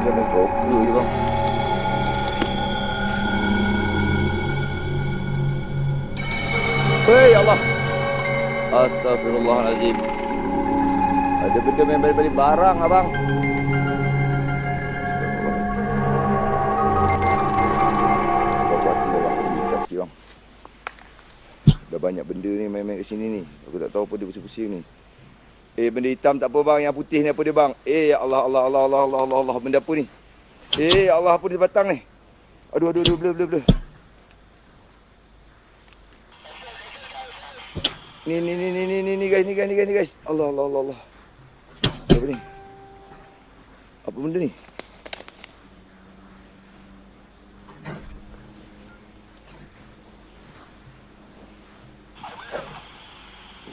Macam main poker je bang. Hei Allah. Astagfirullahaladzim. Ada benda main balik-balik barang abang. Dah banyak benda ni main-main kat sini ni. Aku tak tahu apa dia pusing-pusing ni. Benda hitam tak apa bang. Yang putih ni apa dia bang? Ya Allah, Allah, Allah, Allah, Allah, Allah, Allah. Benda apa ni? Allah, apa dia batang ni? Aduh, blur. Ni guys. Allah, Allah, Allah, Allah. Apa ni? Apa benda ni?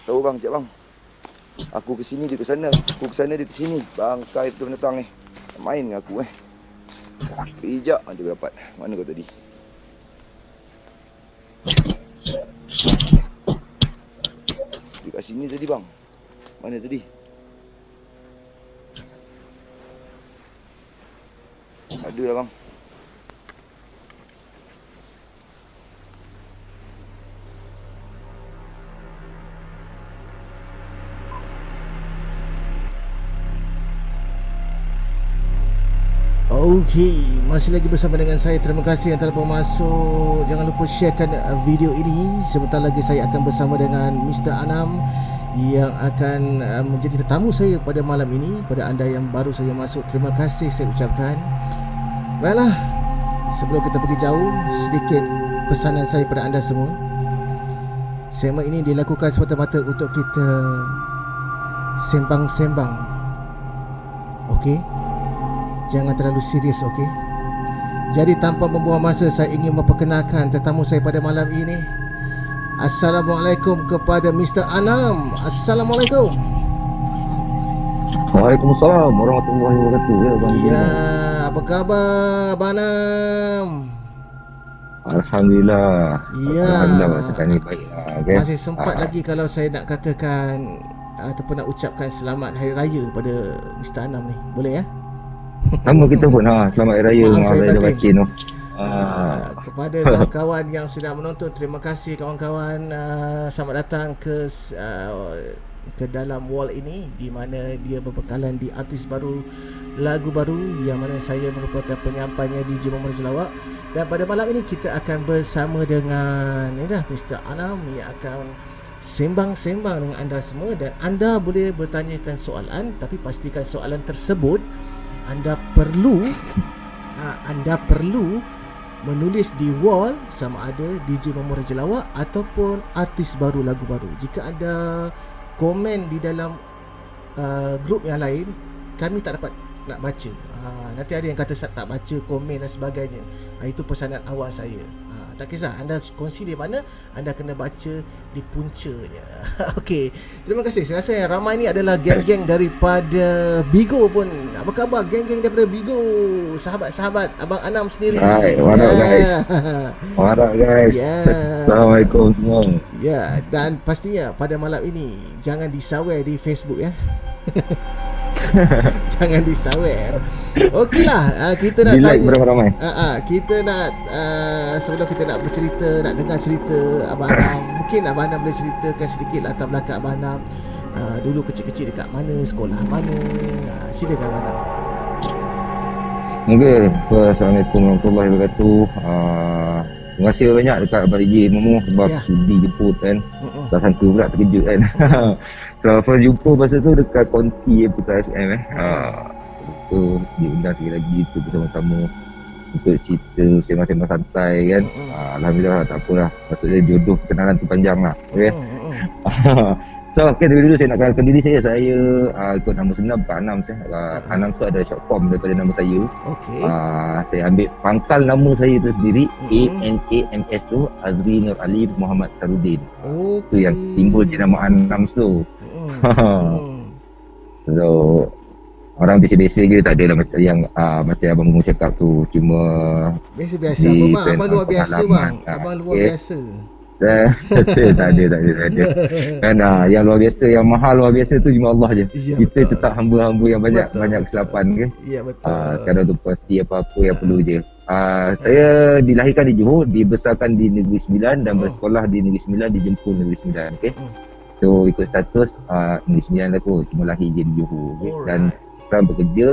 Tahu bang, sekejap bang. Aku ke sini, dia ke sana. Aku ke sana, dia ke sini. Bangkai tu penetang ni. Main dengan aku Kejap dia dapat. Mana kau tadi? Dia kat sini tadi bang. Mana tadi? Ada lah bang. Okey, masih lagi bersama dengan saya. Terima kasih yang telah masuk. Jangan lupa sharekan video ini. Sebentar lagi saya akan bersama dengan Mr. Anam yang akan menjadi tetamu saya pada malam ini. Pada anda yang baru saja masuk, terima kasih saya ucapkan. Baiklah, sebelum kita pergi jauh, sedikit pesanan saya pada anda semua. Segmen ini dilakukan semata-mata untuk kita sembang-sembang. Okey, jangan terlalu serius, okey? Jadi tanpa membuang masa, saya ingin memperkenalkan tetamu saya pada malam ini. Assalamualaikum kepada Mr. Anam. Assalamualaikum. Waalaikumsalam warahmatullahi wabarakatuh. Ya, Abang. Ya, apa khabar Abang Anam? Alhamdulillah. Ya. Alhamdulillah, masakan ni baiklah, okay? Masih sempat lagi kalau saya nak katakan ataupun nak ucapkan selamat Hari Raya pada Mr. Anam ni. Boleh ya? Nama kita pun selamat Hari Raya. Maaf saya batin. Batin tu. Kepada kawan-kawan yang sedang menonton, terima kasih kawan-kawan. Selamat datang ke dalam wall ini, di mana dia berbekalan di artis baru, lagu baru, yang mana saya merupakan penyampainya DJ Muhammad Jelawak. Dan pada malam ini kita akan bersama dengan Mr. Anam yang akan sembang-sembang dengan anda semua. Dan anda boleh bertanyakan soalan, tapi pastikan soalan tersebut anda perlu menulis di wall sama ada DJ Muhammad Jelawak ataupun artis baru, lagu baru. Jika anda komen di dalam grup yang lain, kami tak dapat nak baca. Nanti ada yang kata tak baca komen dan sebagainya. Itu pesanan awal saya. Tak kisah anda kongsi di mana, anda kena baca di puncanya. Okey, terima kasih. Saya rasa yang ramai ni adalah geng-geng daripada Bigo pun. Apa khabar geng-geng daripada Bigo? Sahabat-sahabat Abang Anam sendiri. Hai, warahmatullahi guys. Warahmatullahi guys. Assalamualaikum semua. Ya, dan pastinya pada malam ini jangan disawer di Facebook ya. Jangan disawer. Okeylah, kita nak like tanya beramai-ramai. kita nak sebelum kita nak bercerita, nak dengar cerita Abang Anam, mungkin Abang Anam boleh ceritakan sedikit latar belakang Abang Anam. Dulu kecil-kecil dekat mana, sekolah mana. Silakan Abang Anam. Okay, Assalamualaikum warahmatullahi wabarakatuh. Terima kasih banyak dekat Abang DJ Momo sebab sudi jemput kan. Tak sangka pula, terkejut kan. So, first jumpa masa tu dekat konti Putra SM tu diundang sekali lagi tu bersama-sama untuk cerita sembang-sembang santai kan. Alhamdulillah, tak apalah, maksudnya jodoh perkenalan tu panjang lah. Okay. So dari dulu saya nak kenalkan diri saya. Saya ikut nama sebenar bukan Anam saya. Anam tu ada short form daripada nama saya. Okey. Saya ambil pangkal nama saya tu sendiri. ANAMS tu Azri Nur Ali Muhammad Sarudin. Tu yang timbul je nama Anam tu. So orang biasa-biasa je, tak adalah macam yang macam abang Momo cakap tu, cuma biasa-biasa. Abang luar biasa bang. Abang luar biasa. Tak ada. Kan yang luar biasa, yang mahal luar biasa tu cuma Allah je. Ya, Kita betul. tetap hamba-hamba yang banyak Betul. kesilapan ke. Ya, betul. Sekarang tu pasti apa-apa yang perlu je. Saya dilahirkan di Johor, dibesarkan di Negeri Sembilan dan bersekolah di Negeri Sembilan, dijemput Negeri Sembilan. Okay? So ikut status Negeri Sembilan lah kot, cuma lahir je di Johor. Okay? Dan sekarang bekerja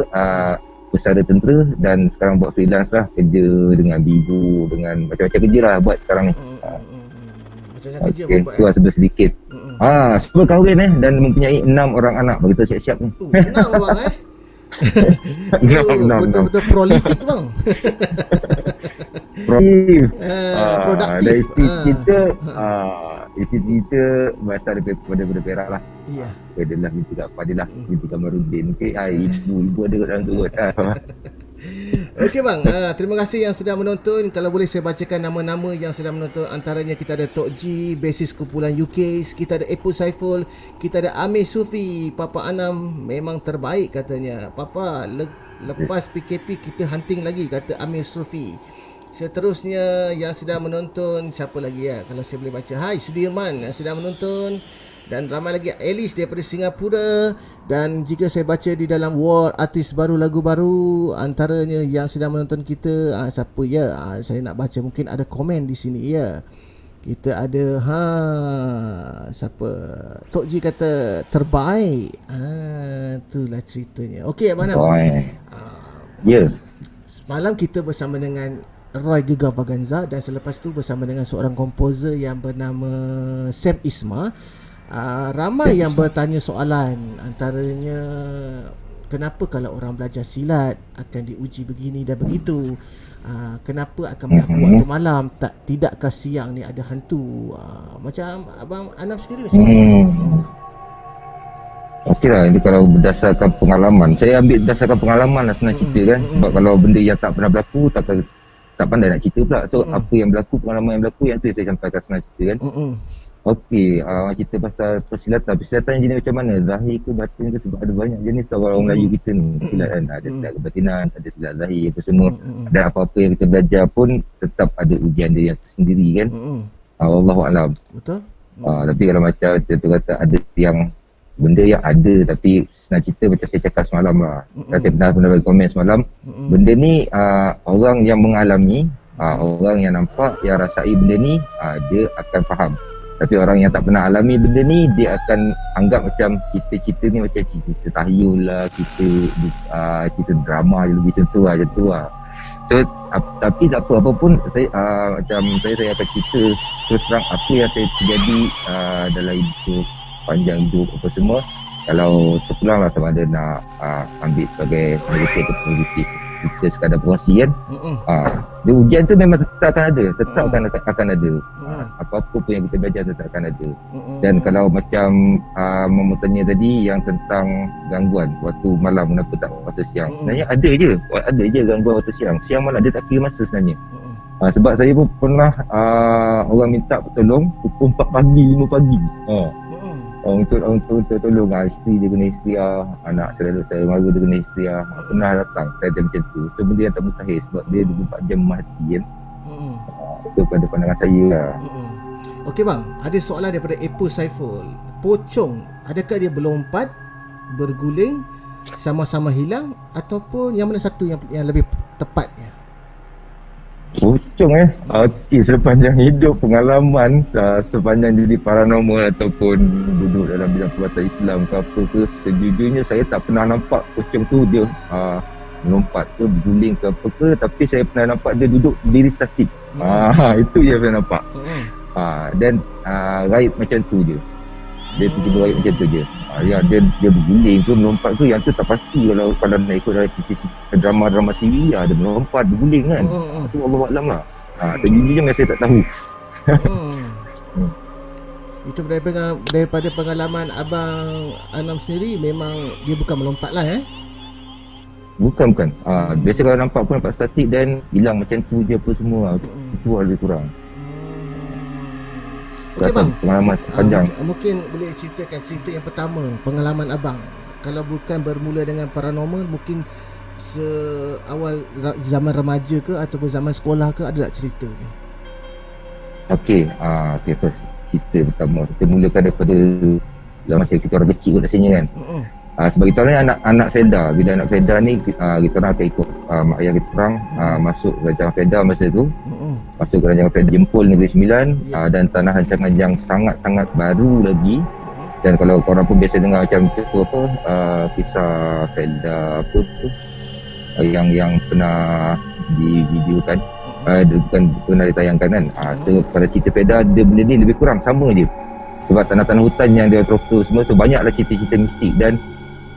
pesara tentera dan sekarang buat freelance lah, kerja dengan Bigo, dengan macam-macam kerja lah buat sekarang ni. Macam-macam kerja Okay, buat. tu lah sedikit. Semua kahwin dan mempunyai 6 orang anak. Begitu siap-siap ni. Senang bang Betul-betul prolific bang. Produktif. Dan isteri kita berasal daripada Perak lah. Ya. Adalah binti Kak Fadilah, binti Kamarudin. Okay, ibu ada kat dalam tu kot. Okey bang, terima kasih yang sudah menonton. Kalau boleh saya bacakan nama-nama yang sudah menonton. Antaranya kita ada Tok G, basis kumpulan UK, kita ada Epul Saiful, kita ada Amir Sufi. Papa Anam memang terbaik katanya. Papa, lepas PKP kita hunting lagi, kata Amir Sufi. Seterusnya yang sudah menonton, siapa lagi ya? Kalau saya boleh baca. Hai Sudirman yang sudah menonton. Dan ramai lagi, Alice daripada Singapura. Dan jika saya baca di dalam wall artis baru, lagu baru, antaranya yang sedang menonton kita, siapa ya? Saya nak baca, mungkin ada komen di sini ya. Kita ada siapa? Tok Ji kata terbaik. Itulah ceritanya. Okey Abang Nam. Ya. Semalam kita bersama dengan Roy Gegar Vaganza dan selepas tu bersama dengan seorang komposer yang bernama Sam Isma. Ramai yang bertanya soalan, antaranya kenapa kalau orang belajar silat akan diuji begini dan begitu, kenapa akan berlaku waktu malam, tidakkah siang ni ada hantu, macam Abang Anam sendiri macam Okey lah, ini kalau berdasarkan pengalaman, saya ambil berdasarkan pengalaman lah, senang cerita kan. Sebab kalau benda yang tak pernah berlaku, tak pandai nak cerita pula. So apa yang berlaku, pengalaman yang berlaku, yang tu saya sampaikan senang cerita kan. Okey, cerita pasal persilatan. Persilatan jenis macam mana? Zahir ke batin ke? Sebab ada banyak jenis tau orang Melayu kita ni. Silat kan, ada silat kebatinan, ada silat zahir apa semua. Dan apa-apa yang kita belajar pun tetap ada ujian dia yang tersendiri kan. Wallahualam. Betul. Tapi kalau macam tu kata ada yang benda yang ada, tapi senang cerita macam saya cakap semalam lah. Saya pernah bagi komen semalam. Benda ni orang yang mengalami, orang yang nampak, yang rasai benda ni, dia akan faham. Tapi orang yang tak pernah alami benda ni, dia akan anggap macam cerita-cerita ni macam cerita tahyul lah, cerita drama je, lebih macam tu lah. So tapi tak apa pun, saya macam saya akan cerita terus terang apa yang saya terjadi dalam hidup, panjang hidup apa semua. Kalau terpulang lah sama ada nak ambil sebagai negatif atau positif, kita sekadar berkongsi kan. Dia ujian tu memang tetap akan ada, akan ada. Apa-apa pun yang kita belajar tetap akan ada. Dan kalau macam Mamu tanya tadi yang tentang gangguan waktu malam, kenapa tak waktu siang, sebenarnya ada je gangguan waktu siang. Siang malam dia tak kira masa sebenarnya. Sebab saya pun pernah orang minta tolong pukul 4 pagi, 5 pagi. Untuk tolong isteri dia kena isteri, anak saya mara dia kena isteri, pernah datang saya macam tu. Itu benda yang tak mustahil sebab dia 24 jam mati kan. Itu pada pandangan saya lah. Okey bang, ada soalan daripada Epul Saiful. Pocong, adakah dia berlompat, berguling, sama-sama hilang, ataupun yang mana satu yang lebih tepatnya? Pocong okey, sepanjang hidup pengalaman sepanjang jadi paranormal ataupun duduk dalam bidang perubatan Islam ke apa ke, sejujurnya saya tak pernah nampak pocong tu dia melompat ke, berguling ke apa ke, tapi saya pernah nampak dia duduk berdiri statik. Itu je saya nampak. Dan raib macam tu je. Dia tiba-tiba raib macam tu je. Dia berguling ke, melompat ke, yang tu tak pasti. Kalau nak ikut dari drama-drama TV, dia melompat, berguling kan. Itu Allahuaklam lah. Sejujurnya memang saya tak tahu. Itu daripada pengalaman Abang Anam sendiri, memang dia bukan melompat lah Bukan. Biasa kalau nampak pun nampak statik dan hilang macam tu je apa semua. Itu lebih kurang. Okey bang, pengalaman sepanjang. Mungkin boleh ceritakan cerita yang pertama, pengalaman abang. Kalau bukan bermula dengan paranormal, mungkin awal zaman remaja ke ataupun zaman sekolah ke, ada tak cerita ke? Okey, okay, first cerita pertama kita mulakan daripada zaman masa kita orang kecil kot rasanya kan. Sebab kita orang ni anak Feda. Bila anak Feda ni kita orang akan ikut mak ayah kita orang masuk rancangan Feda masa tu. Masuk ke rancangan Feda Jempol Negeri Sembilan, dan tanah rancangan yang sangat-sangat baru lagi. Dan kalau korang pun biasa dengar macam tu apa, kisah Feda apa tu yang pernah divideokan, bukan pernah ditayangkan kan. So pada cerita Feda dia benda ni lebih kurang sama je. Sebab tanah-tanah hutan yang dia troto semua, so banyaklah cerita-cerita mistik. Dan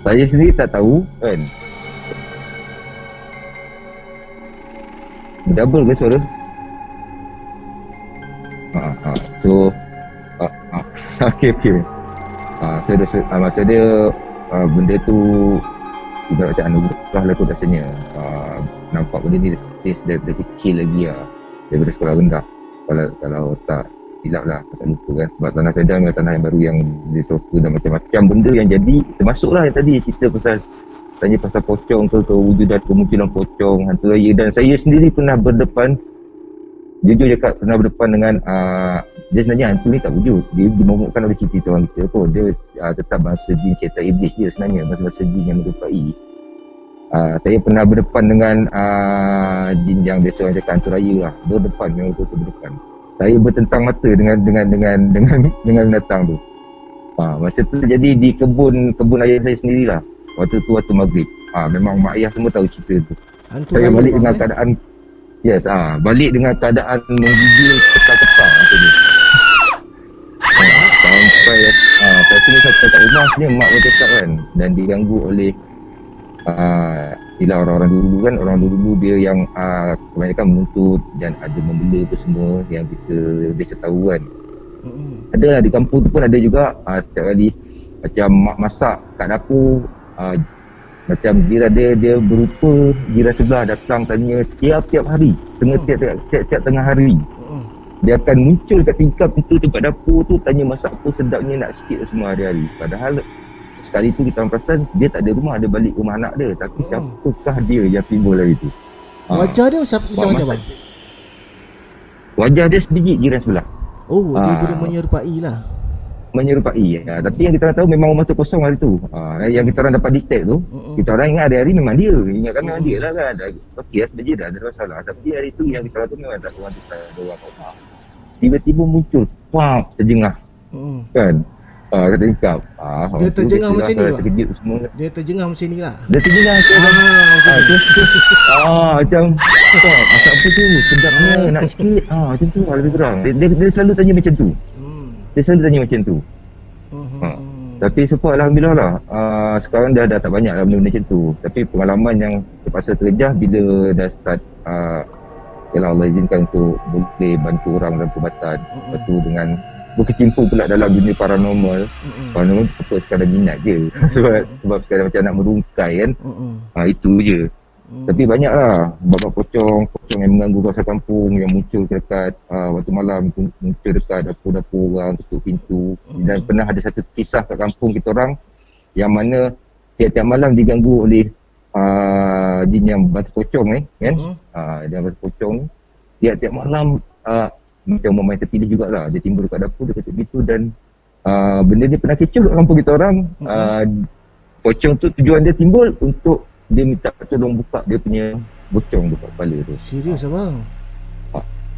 saya sendiri tak tahu kan. Double ke suara? So okey. Masa dia benda tu ibarat macam anugerah lah kot rasanya. Nampak benda ni since daripada kecil lagi daripada sekolah rendah. Kalau tak silap lah, tak lupa kan. Sebab tanah Feda memang tanah yang baru yang ditoku dan macam-macam benda yang jadi. Termasuklah yang tadi cerita pasal tanya pasal pocong ke kewujudan kemunculan pocong, hantu raya. Dan saya sendiri pernah berdepan, jujur cakap, pernah berdepan dengan dia sebenarnya hantu ni tak wujud. Dia dimomokkan oleh cerita orang kita pun. Dia tetap bangsa jin syaitan iblis dia sebenarnya, bangsa-bangsa jin yang menyerupai. Saya pernah berdepan dengan jin yang biasa orang cakap hantu raya lah. Berdepan, memang betul-betul berdepan. Saya bertentang mata dengan binatang tu. Masa tu jadi di kebun ayah saya sendirilah. Waktu maghrib. Memang mak ayah semua tahu cerita tu. Hantu Saya raya balik bang, dengan keadaan balik dengan keadaan menggigil ketak-ketak macam tu. Sampai lepas tu saya kat rumah sini, mak pun cakap kan, dan diganggu oleh ialah orang-orang dulu kan. Orang dulu dia yang kebanyakan menuntut dan ada membela tu semua yang kita biasa tahu kan. Ada lah di kampung tu pun ada juga. Setiap kali macam mak masak kat dapur, macam dia berupa jiran sebelah datang tanya tiap-tiap hari, tiap tengah hari. Dia akan muncul kat tingkap pintu tempat dapur tu, tanya masak apa sedapnya nak sikit semua hari-hari. Padahal sekali tu kita orang perasan dia tak ada rumah, dia balik rumah anak dia. Tapi siapakah dia yang timbul hari tu? Wajah dia macam mana bang? Wajah dia sebiji jiran sebelah. Dia boleh menyerupai lah. Menyerupai. Tapi yang kita orang tahu memang rumah tu kosong hari tu. Yang kita orang dapat detect tu, kita orang ingat hari-hari memang dia. Ingatkan memang dia lah kan. Okey lah, sebenarnya dah ada masalah. Tapi hari tu yang kita orang tahu memang tak ada orang tu, tak ada orang rumah. Tiba-tiba muncul, terjengah. Kan? Kata tingkap. Dia terjengah macam ni bang? Terkejut semua. Dia terjengah macam ni lah. Dia terjengah macam masak apa tu? Sedapnya nak sikit. Macam tu lebih kurang. Dia selalu tanya macam tu. Tapi support alhamdulillah lah. Sekarang dah tak banyak lah benda-benda macam tu. Tapi pengalaman yang terpaksa terjah bila dah start yalah Allah izinkan untuk boleh bantu orang dalam perubatan. Lepas tu dengan berkecimpung pula dalam dunia paranormal. Paranormal apa sekadar minat je. sebab sekadar macam nak merungkai kan. Itu je. Tapi banyaklah bab pocong yang mengganggu kawasan kampung, yang muncul dekat waktu malam, muncul dekat dapur-dapur orang, tutup pintu. Dan pernah ada satu kisah kat kampung kita orang yang mana tiap-tiap malam diganggu oleh jin yang batu pocong kan. Dia batu pocong ni tiap-tiap malam macam main tepi dia jugalah. Dia timbul dekat dapur, dia tutup pintu. Dan benda ni pernah kecoh kat kampung kita orang. Pocong tu tujuan dia timbul untuk dia minta tolong buka dia punya bocong dekat kepala tu. Serius abang?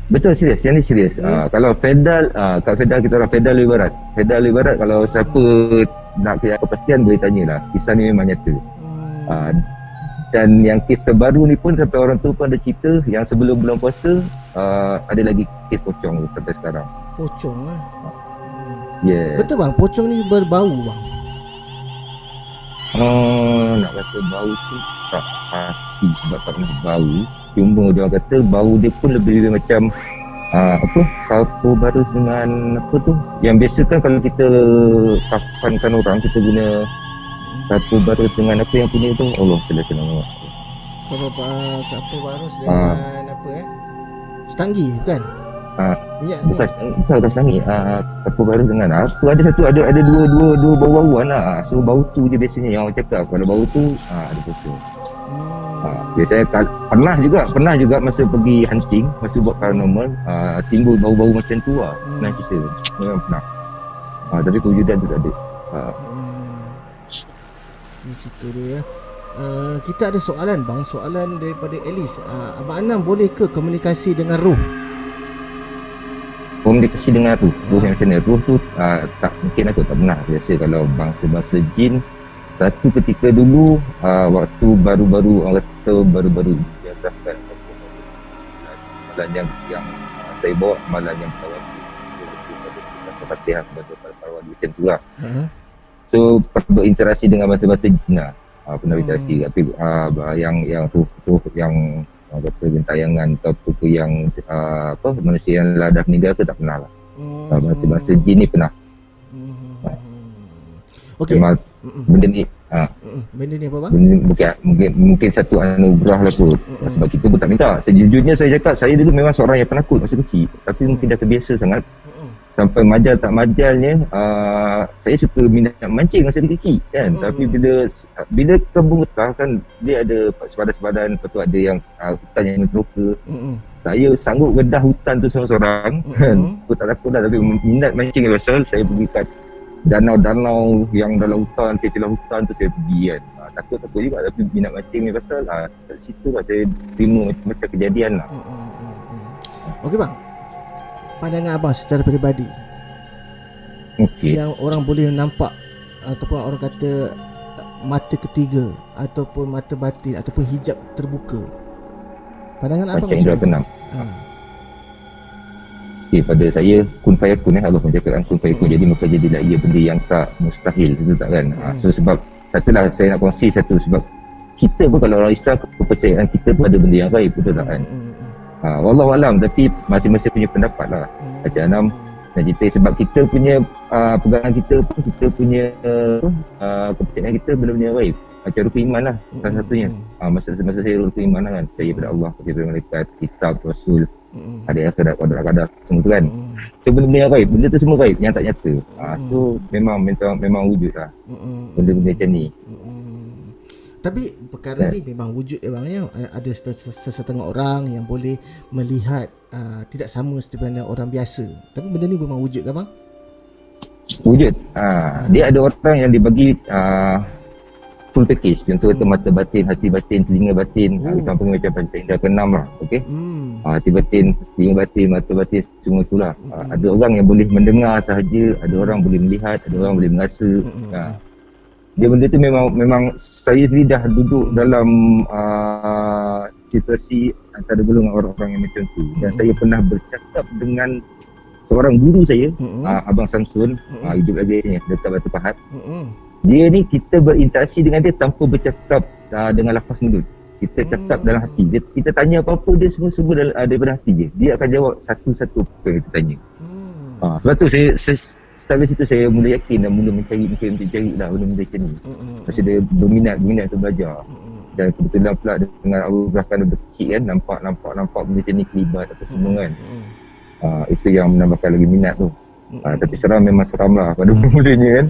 Betul, serius. Yang ni serius. Kalau Fedal, kat Fedal kita orang Fedal lebih barat. Fedal lebih barat, kalau siapa nak kepastian boleh tanyalah. Kisah ni memang nyata. Dan yang kes terbaru ni pun sampai orang tu pun ada cerita yang sebelum bulan puasa ada lagi kes pocong tu sampai sekarang. Pocong Yeah. Betul bang, pocong ni berbau bang? Nak kata bau tu tak pasti sebab tak pernah bau. Cuma dia kata bau dia pun lebih macam kalpo barus dengan apa tu. Yang biasa kan kalau kita kafankan orang, kita guna kalpo barus dengan apa yang punya tu. Allah salah. Kalpo barus dengan apa Setanggi bukan? Bukan setangi. Kalpo barus dengan apa, ada dua bau-bauan lah. So bau tu je biasanya yang orang cakap. Kalau bau tu ada pocong. Biasanya pernah juga masa pergi hunting, masa buat paranormal, timbul bau-bau macam tu lah. Pernah kita memang pernah. Tapi kewujudan tu tak ada. Ini cerita dia ya. Kita ada soalan bang, soalan daripada Alice. Abang Anam boleh ke komunikasi dengan roh? Komunikasi dengan roh yang macam mana? Roh tu tak, mungkin aku tak pernah. Biasa kalau bangsa-bangsa jin, satu ketika dulu waktu baru-baru orang kata baru-baru diataskan malam yang saya bawa malam yang bertawasi pada Fatihah kepada para wali macam tu lah. So berinteraksi dengan bangsa-bangsa jin lah. Pernah berinteraksi. Tapi yang roh yang orang kata gentayangan atau yang manusia yang dah meninggal ke tak pernah lah. Bangsa-bangsa jin ni pernah. Okey. Benda ni benda ni apa bang? Benda ni mungkin satu anugerah lah kot. Sebab kita pun tak minta. Sejujurnya saya cakap, saya dulu memang seorang yang penakut masa kecil. Tapi mungkin dah terbiasa sangat. Sampai majal tak majalnya, saya suka minat mancing masa kecil kan. Tapi bila kebun getah kan, dia ada sepadan-sepadan, lepas tu ada yang hutan yang meneroka. Saya sanggup gedah hutan tu seorang-seorang kan. Aku tak takut dah, tapi minat mancing ni pasal saya pergi kat danau-danau yang dalam hutan, celah hutan tu saya pergi kan. Takut-takut juga, tapi minat mancing ni pasal kat situ lah saya terima macam-macam kejadian lah. Okey bang, pandangan abang secara peribadi, yang orang boleh nampak ataupun orang kata mata ketiga ataupun mata batin ataupun hijab terbuka, pandangan abang macam indera keenam. Pada saya kun fayakun Allah menjadikan kun fayakun, jadi maka jadilah ia benda yang tak mustahil, betul tak kan? So sebab satulah saya nak kongsi satu, sebab kita pun kalau orang Islam, kepercayaan kita pun ada benda yang gaib, betul tak kan? Wallahualam, tapi masing-masing punya pendapat lah. Macam Anam nak cerita, sebab kita punya pegangan kita pun, kita punya kepercayaan kita benda-benda yang gaib. Macam rukun iman lah salah satunya. Masa saya rukun iman lah kan, percaya pada Allah, percaya pada malaikat, kitab, rasul, ada akhirat, qadar semua tu kan. So benda-benda yang gaib, benda tu semua gaib, yang tak nyata. So memang wujud lah benda-benda macam ni. Tapi perkara ni memang wujud bang ya. Ada sesetengah orang yang boleh melihat tidak sama seperti mana orang biasa. Tapi benda ni memang wujud ke bang? Wujud. Dia ada orang yang dibagi full package. Contoh kata mata batin, hati batin, telinga batin. Kita panggil macam panca indera keenam lah. Okey. Hati batin, telinga batin, mata batin, semua itulah. Ada orang yang boleh mendengar sahaja, ada orang boleh melihat, ada orang boleh merasa. Dia benda tu memang saya sendiri dah duduk dalam situasi antara golongan orang-orang yang macam tu. Dan saya pernah bercakap dengan seorang guru saya, Abang Samsun, hidup lagi sini dekat Batu Pahat. Dia ni kita berinteraksi dengan dia tanpa bercakap dengan lafaz mulut. Kita cakap dalam hati. Kita tanya apa-apa, dia semua daripada hati dia. Dia akan jawab satu-satu apa yang kita tanya. Sebab tu saya dari situ saya mula yakin dan mula mencari lah benda-benda macam ni. Pasal dia berminat untuk belajar. Dan kebetulan pula dengan Allah berkata dia kecil kan, nampak benda macam ni kelibat apa semua kan. Itu yang menambahkan lagi minat tu. Tapi memang seram lah pada mulanya kan.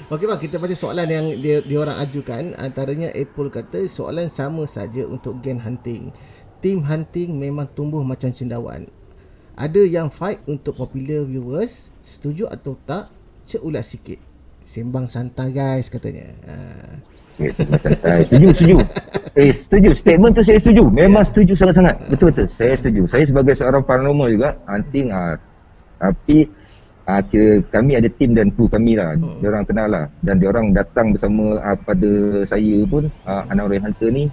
Okey bang, kita baca soalan yang dia orang ajukan. Antaranya Apple kata soalan sama saja untuk gen hunting. Tim hunting memang tumbuh macam cendawan. Ada yang fight untuk popular viewers. Setuju atau tak? Cek ulas sikit. Sembang santai guys katanya. Sembang santai. Setuju. Setuju. Statement tu saya setuju. Memang setuju sangat-sangat. Betul-betul. Saya setuju. Saya sebagai seorang paranormal juga hunting. Tapi kami ada tim dan kru kami lah. Diorang kenal lah. Dan diorang datang bersama pada saya pun, Anaurai Hunter ni,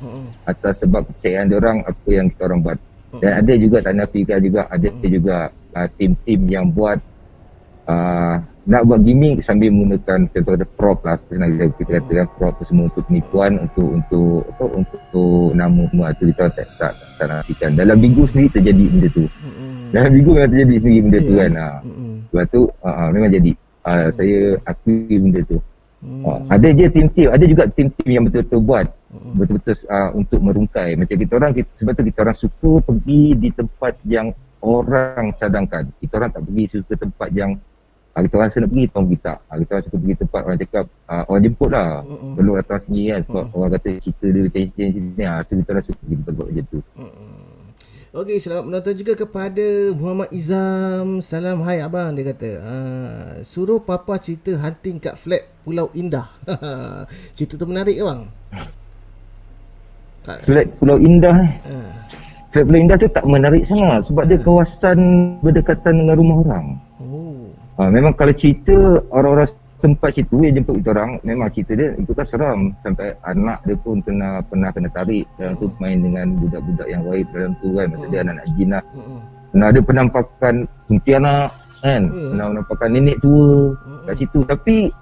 atas sebab kepercayaan diorang apa yang kita orang buat. Dan ada juga Sana Afrika juga, ada juga tim-tim yang buat nak buat gimmick sambil menggunakan contoh ada prop lah, kita katakan prop semua untuk penipuan, untuk nama semua tu kita tak nafikan. Dalam Bigu sendiri terjadi benda tu. Dalam Bigu memang terjadi sendiri benda tu kan. Sebab tu memang jadi. Saya akui benda tu. Ada juga tim-tim yang betul-betul buat betul-betul untuk merungkai. Macam kita orang, sebab tu kita orang suka pergi di tempat yang orang cadangkan. Kita orang tak pergi suka tempat yang Kita rasa nak pergi, orang pergi tak. Kita rasa pergi tempat orang cakap, orang jemput lah. Perlu datang sini kan. Sebab orang kata cerita dia macam ni. So kita rasa pergi tempat macam tu. Okey, selamat menonton juga kepada Muhammad Izam. Salam hai abang, dia kata. Suruh papa cerita hunting kat flat Pulau Indah. Cerita tu menarik ke bang? Flat Pulau Indah Flat Pulau Indah tu tak menarik sangat sebab dia kawasan berdekatan dengan rumah orang. Memang kalau cerita orang-orang tempat situ yang jemput kita orang, memang cerita dia itu kan seram. Sampai anak dia pun pernah kena tarik dalam tu, main dengan budak-budak yang gaib dalam tu kan. Maksud dia anak-anak jin lah. Ada penampakan kuntilanak kan, penampakan nenek tua kat situ. Tapi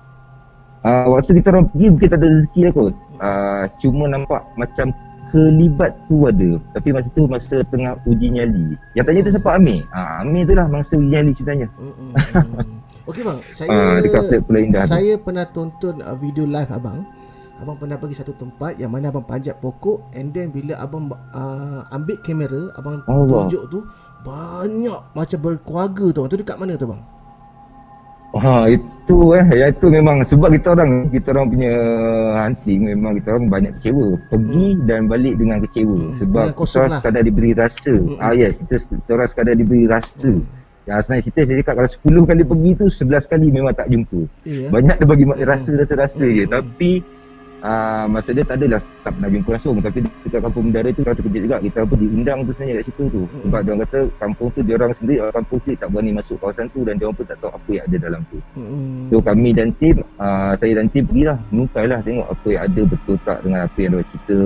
waktu kita orang pergi kita ada rezeki lah kot. Cuma nampak macam kelibat tu ada. Tapi masa tu masa tengah uji nyali. Yang tanya tu siapa? Amir. Amir tu lah mangsa uji nyali sebenarnya. Okey bang, saya tu. pernah tonton video live abang. Abang pernah pergi satu tempat yang mana abang panjat pokok, and then bila abang ambil kamera, abang tunjuk tu banyak macam berkeluarga tu. Tu dekat mana tu bang? Yang itu memang sebab kita orang punya hunting, memang kita orang banyak kecewa. Pergi dan balik dengan kecewa sebab kita orang sekadar diberi rasa. Kita orang sekadar diberi rasa. Yang sebenarnya cerita saya cakap kalau 10 kali pergi tu 11 kali memang tak jumpa. Banyak dia bagi rasa-rasa je. Tapi masa dia tak adalah tak pernah jumpa langsung. Tapi dekat kampung Mendara tu orang terkejut juga. Kita pun diundang tu sebenarnya kat situ tu. Sebab dia orang kata kampung tu dia orang sendiri, orang kampung sendiri tak berani masuk kawasan tu dan dia orang pun tak tahu apa yang ada dalam tu. So kami dan tim, saya dan tim pergilah, menukailah tengok apa yang ada betul tak dengan apa yang dia cerita.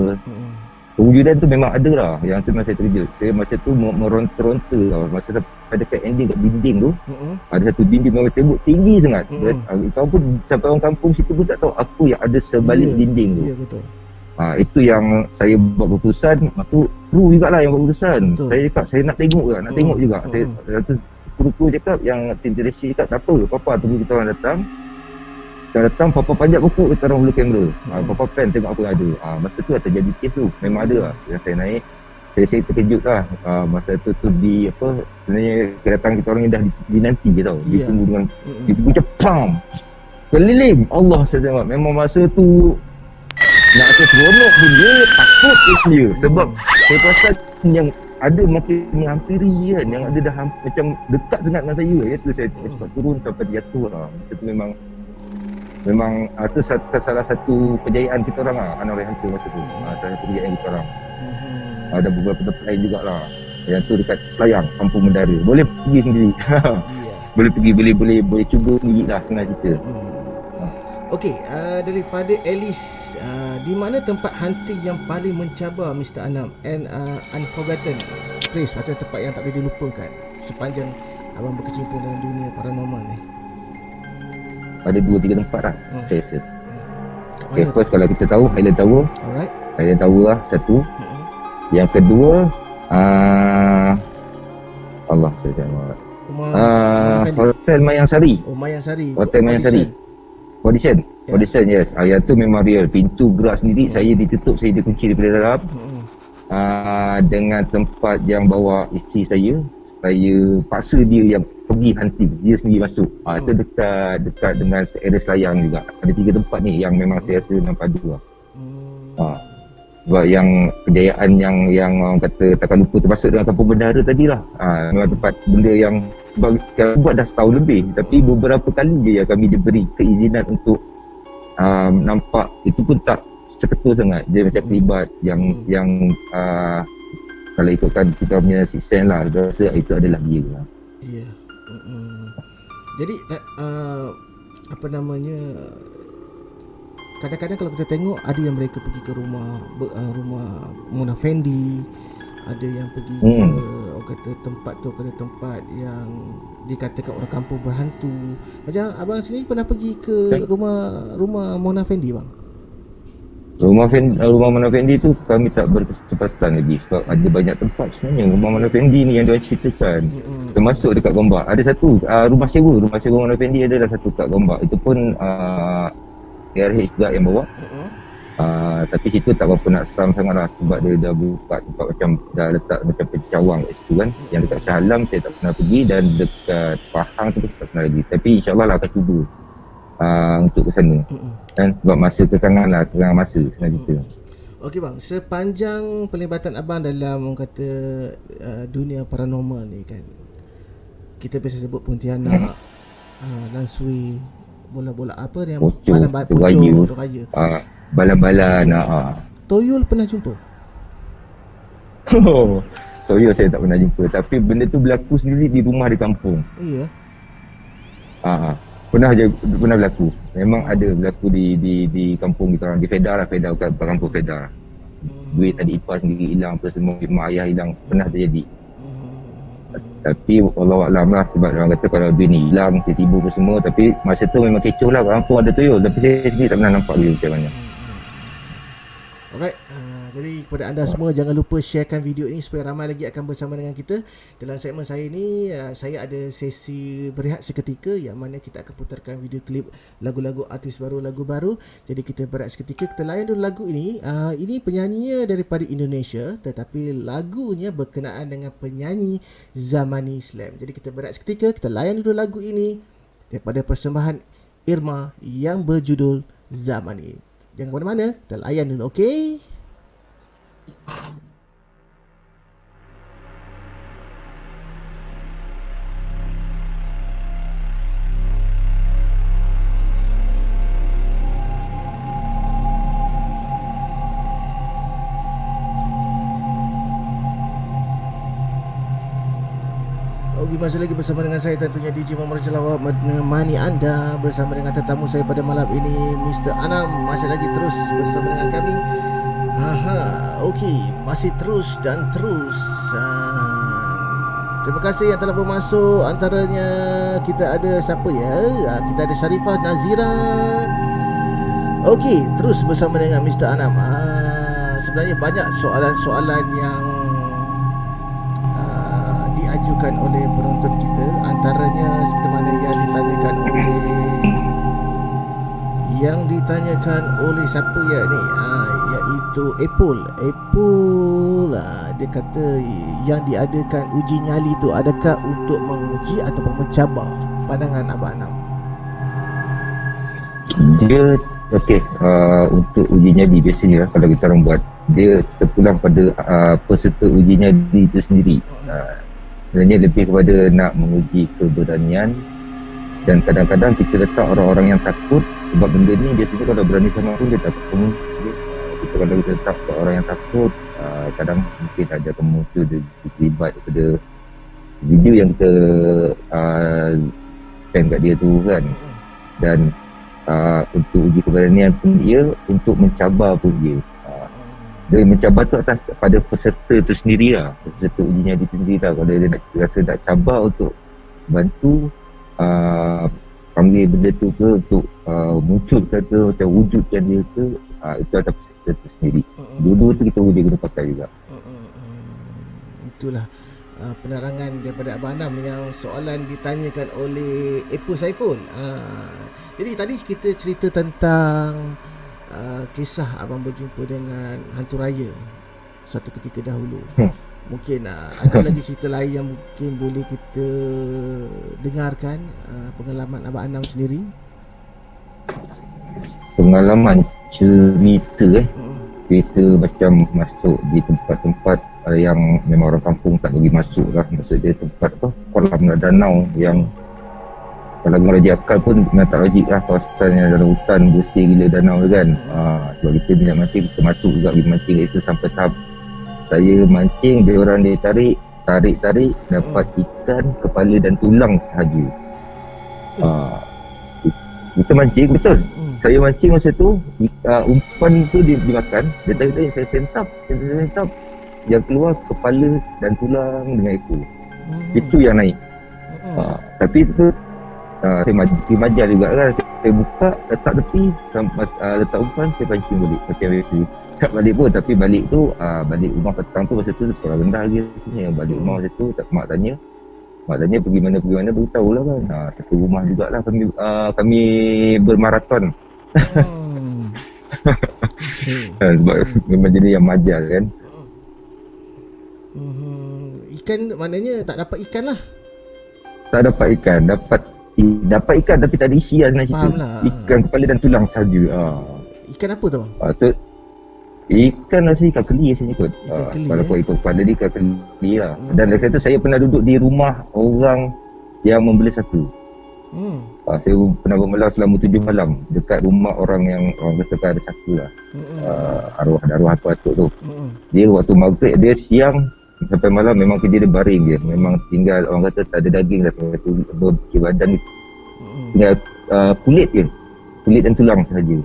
Kewujudan tu memang ada lah. Yang tu memang saya terkejut. Saya masa tu meronta-ronta tau. Masa sampai dekat ending kat dinding tu, ada satu dinding memang tembok tinggi sangat. Kau pun sampai orang kampung situ pun tak tahu apa yang ada sebalik dinding tu. Ya, betul. Itu yang saya buat keputusan. Tu kru jugalah yang buat keputusan. Betul. Saya cakap saya nak tengok juga, nak tengok juga. Saya tu kru cakap, yang tim Teresi cakap tak apa, papa tunggu kita orang datang. Kita datang, papa panjat pokok, kita orang hulu kamera. Papa pen tengok apa yang ada. Masa tu terjadi kes tu. Memang ada lah. Yang saya naik, saya terkejut lah. Masa tu di apa, sebenarnya kedatangan kita orang ni dah dinanti je tau. Dia tunggu dengan, dia tunggu cepam. Keliling. Allah saya tengok. Memang masa tu nak kata seronok pun dia takut dia. Sebab saya perasan yang ada makin menghampiri kan. Yang ada dah macam dekat sangat dengan saya. Itu saya cepat turun sampai jatuh lah. Masa tu memang itu salah satu kejayaan kita orang lah, Anak Hunter masa tu. Salah satu kejayaan kita orang. Ada beberapa tempat lain jugalah. Yang tu dekat Selayang, Kampung Mendara. Boleh pergi sendiri. Boleh pergi, boleh cuba sendiri lah, senang cerita. Okey, daripada Alice, di mana tempat hunting yang paling mencabar Mr. Anam and unforgotten place, macam tempat yang tak boleh dilupakan sepanjang abang berkecimpung dalam dunia paranormal ni? Ada 2-3 tempat lah, saya rasa. Okay, first kalau kita tahu Highland Tower. Alright. Highland Tower lah satu. Yang kedua Allah saya sayang. Hotel Mayang Sari. Mayang Sari. Hotel Mayang Sari. Audition. Yes. Yang tu memang real. Pintu gerak sendiri, saya ditutup, saya dikunci daripada dalam. Dengan tempat yang bawa isteri saya paksa dia yang pergi hunting, dia sendiri masuk. Itu dekat dengan area Selayang juga. Ada 3 tempat ni yang memang saya rasa memang padu lah. Sebab yang kejayaan yang orang kata takkan lupa, termasuk dengan Kampung Mendara tadi lah. Memang tempat benda yang kita buat dah setahun lebih, tapi beberapa kali je yang kami diberi keizinan untuk nampak. Itu pun tak seketul sangat, dia macam kelibat yang kalau ikutkan kita punya sixth sense lah, saya rasa itu adalah dia lah. Ya. Jadi apa namanya, kadang-kadang kalau kita tengok ada yang mereka pergi ke rumah Mona Fendi, ada yang pergi ke orang kata tempat tu, kata tempat yang dikatakan orang kampung berhantu. Macam abang sendiri pernah pergi ke rumah Mona Fendi bang? Rumah Mona Fendi tu kami tak berkesempatan lagi sebab ada banyak tempat sebenarnya rumah Mona Fendi ni yang dia ceritakan. Termasuk dekat Gombak. Ada satu rumah sewa Mona Fendi adalah satu kat Gombak. Itu pun ARH juga yang bawa. Tapi situ tak berapa nak seram sangat lah, sebab dia dah buka tempat macam, dah letak macam pencawang kat situ kan. Yang dekat Shah Alam saya tak pernah pergi, dan dekat Pahang tu tak pernah lagi. Tapi insyaAllah lah akan cuba untuk ke sana kan, sebab masa kekangan masa senang cerita. Okey bang, sepanjang pelibatan abang dalam orang kata dunia paranormal ni kan, kita biasa sebut Pontianak, Lansui, bola-bola apa ni, Pocong, Pocong, Raya, balan-balan. Toyol pernah jumpa? Toyol saya tak pernah jumpa, tapi benda tu berlaku sendiri di rumah di kampung. Iya. Pernah berlaku. Memang ada berlaku di kampung kita orang, di Fedah kat kampung Fedah. Duit adik ipar sendiri hilang, apa semua, mak ayah hilang, pernah terjadi. Tapi Wallahualam lah, sebab orang kata kalau duit ni hilang tiba-tiba apa semua, tapi masa tu memang kecoh lah, kampung ada tuyul, tapi saya sendiri tak pernah nampak dia macam mana. Alright, jadi kepada anda semua jangan lupa sharekan video ini supaya ramai lagi akan bersama dengan kita. Dalam segmen saya ni, saya ada sesi berehat seketika yang mana kita akan putarkan video klip lagu-lagu artis baru, lagu baru. Jadi kita berehat seketika, kita layan dulu lagu ini. Ini penyanyinya daripada Indonesia, tetapi lagunya berkenaan dengan penyanyi Zamani Slam. Jadi kita berehat seketika, kita layan dulu lagu ini daripada persembahan Irma yang berjudul Zamani. Jangan ke mana-mana, kita layan dulu, okey? Okey, masih lagi bersama dengan saya tentunya DJ Muhammad Jalawat, menemani anda bersama dengan tetamu saya pada malam ini, Mr. Anam. Masih lagi terus bersama dengan kami. Okey, masih terus dan terus. Terima kasih yang telah bermasuk. Antaranya kita ada siapa ya? Kita ada Sharifah Nazira. Okey, terus bersama dengan Mr. Anam. Sebenarnya banyak soalan-soalan yang diajukan oleh penonton kita. Antaranya seperti mana yang ditanyakan oleh siapa ya ni, iaitu Apple. Dia kata yang diadakan uji nyali tu adakah untuk menguji ataupun mencabar pandangan Abang Anam? Dia untuk uji nyali biasanya kalau kita orang buat, dia terpulang pada peserta uji nyali itu sendiri. Sebenarnya lebih kepada nak menguji keberanian, dan kadang-kadang kita letak orang-orang yang takut, sebab benda ni biasanya kalau berani sama pun dia takut mungkin. Kita kalau kita letak orang yang takut, kadang mungkin ada muncul dia terlibat daripada video yang kita send kat dia tu kan. Dan untuk uji keberanian pun dia, untuk mencabar pun dia. Dia mencabar tu atas pada peserta tu sendiri lah, peserta ujinya dia sendiri lah. Kalau dia nak rasa nak cabar untuk bantu panggil benda tu ke, untuk munculkan ke, macam wujudkan dia ke, itu atas peserta tu sendiri. Dua-dua tu kita boleh guna pakai juga. Itulah penerangan daripada Abang Anam yang soalan ditanyakan oleh Epul Saiful. Jadi tadi kita cerita tentang kisah abang berjumpa dengan hantu raya satu ketika dahulu. Mungkin ada lagi cerita lain yang mungkin boleh kita dengarkan, pengalaman Abang Anam sendiri. Pengalaman cerita cerita macam masuk di tempat-tempat yang memang orang kampung tak bagi masuk lah. Maksud dia tempat kolam danau yang kalau Raja Akal pun memang tak logik lah, kawasan yang dalam hutan bersih gila danau kan. Sebab kita minyak mancing, kita masuk juga pergi mancing itu sampai tahap saya mancing, dia orang dia tarik dapat ikan, kepala dan tulang sahaja. Kita mancing betul. Saya mancing masa tu, umpan tu dimakan, dia tarik saya sentap, yang keluar kepala dan tulang dengan ekor. Itu yang naik. Tapi itu saya majal juga kan. Saya buka, letak tepi, letak umpan, saya pancing balik macam biasa. Tak balik pun, tapi balik tu balik rumah petang tu masa tu sekolah rendah lagi rasanya. Balik rumah masa tu mak tanya pergi mana beritahu lah kan. Satu rumah jugalah kami bermaraton. Sebab memang jenis yang majal kan. Ikan maknanya tak dapat ikan lah. Tak dapat ikan, dapat ikan tapi tak ada isi lah senang cerita. Faham lah. Ikan kepala dan tulang saja. Ikan apa tu bang? Tu ikan rasa ikan keli rasanya kot. Ikan keli, Kalau kau ikut kepala dia ikan keli lah. Dan dari situ saya pernah duduk di rumah orang yang membeli satu. Saya pernah bermalam selama 7 malam dekat rumah orang yang orang kata ada satu lah. Arwah atuk tu. Dia waktu maghrib, dia siang sampai malam memang kerja dia baring dia. Memang tinggal orang kata tak ada daging dah, badan ni tinggal kulit je. Kulit dan tulang sahaja.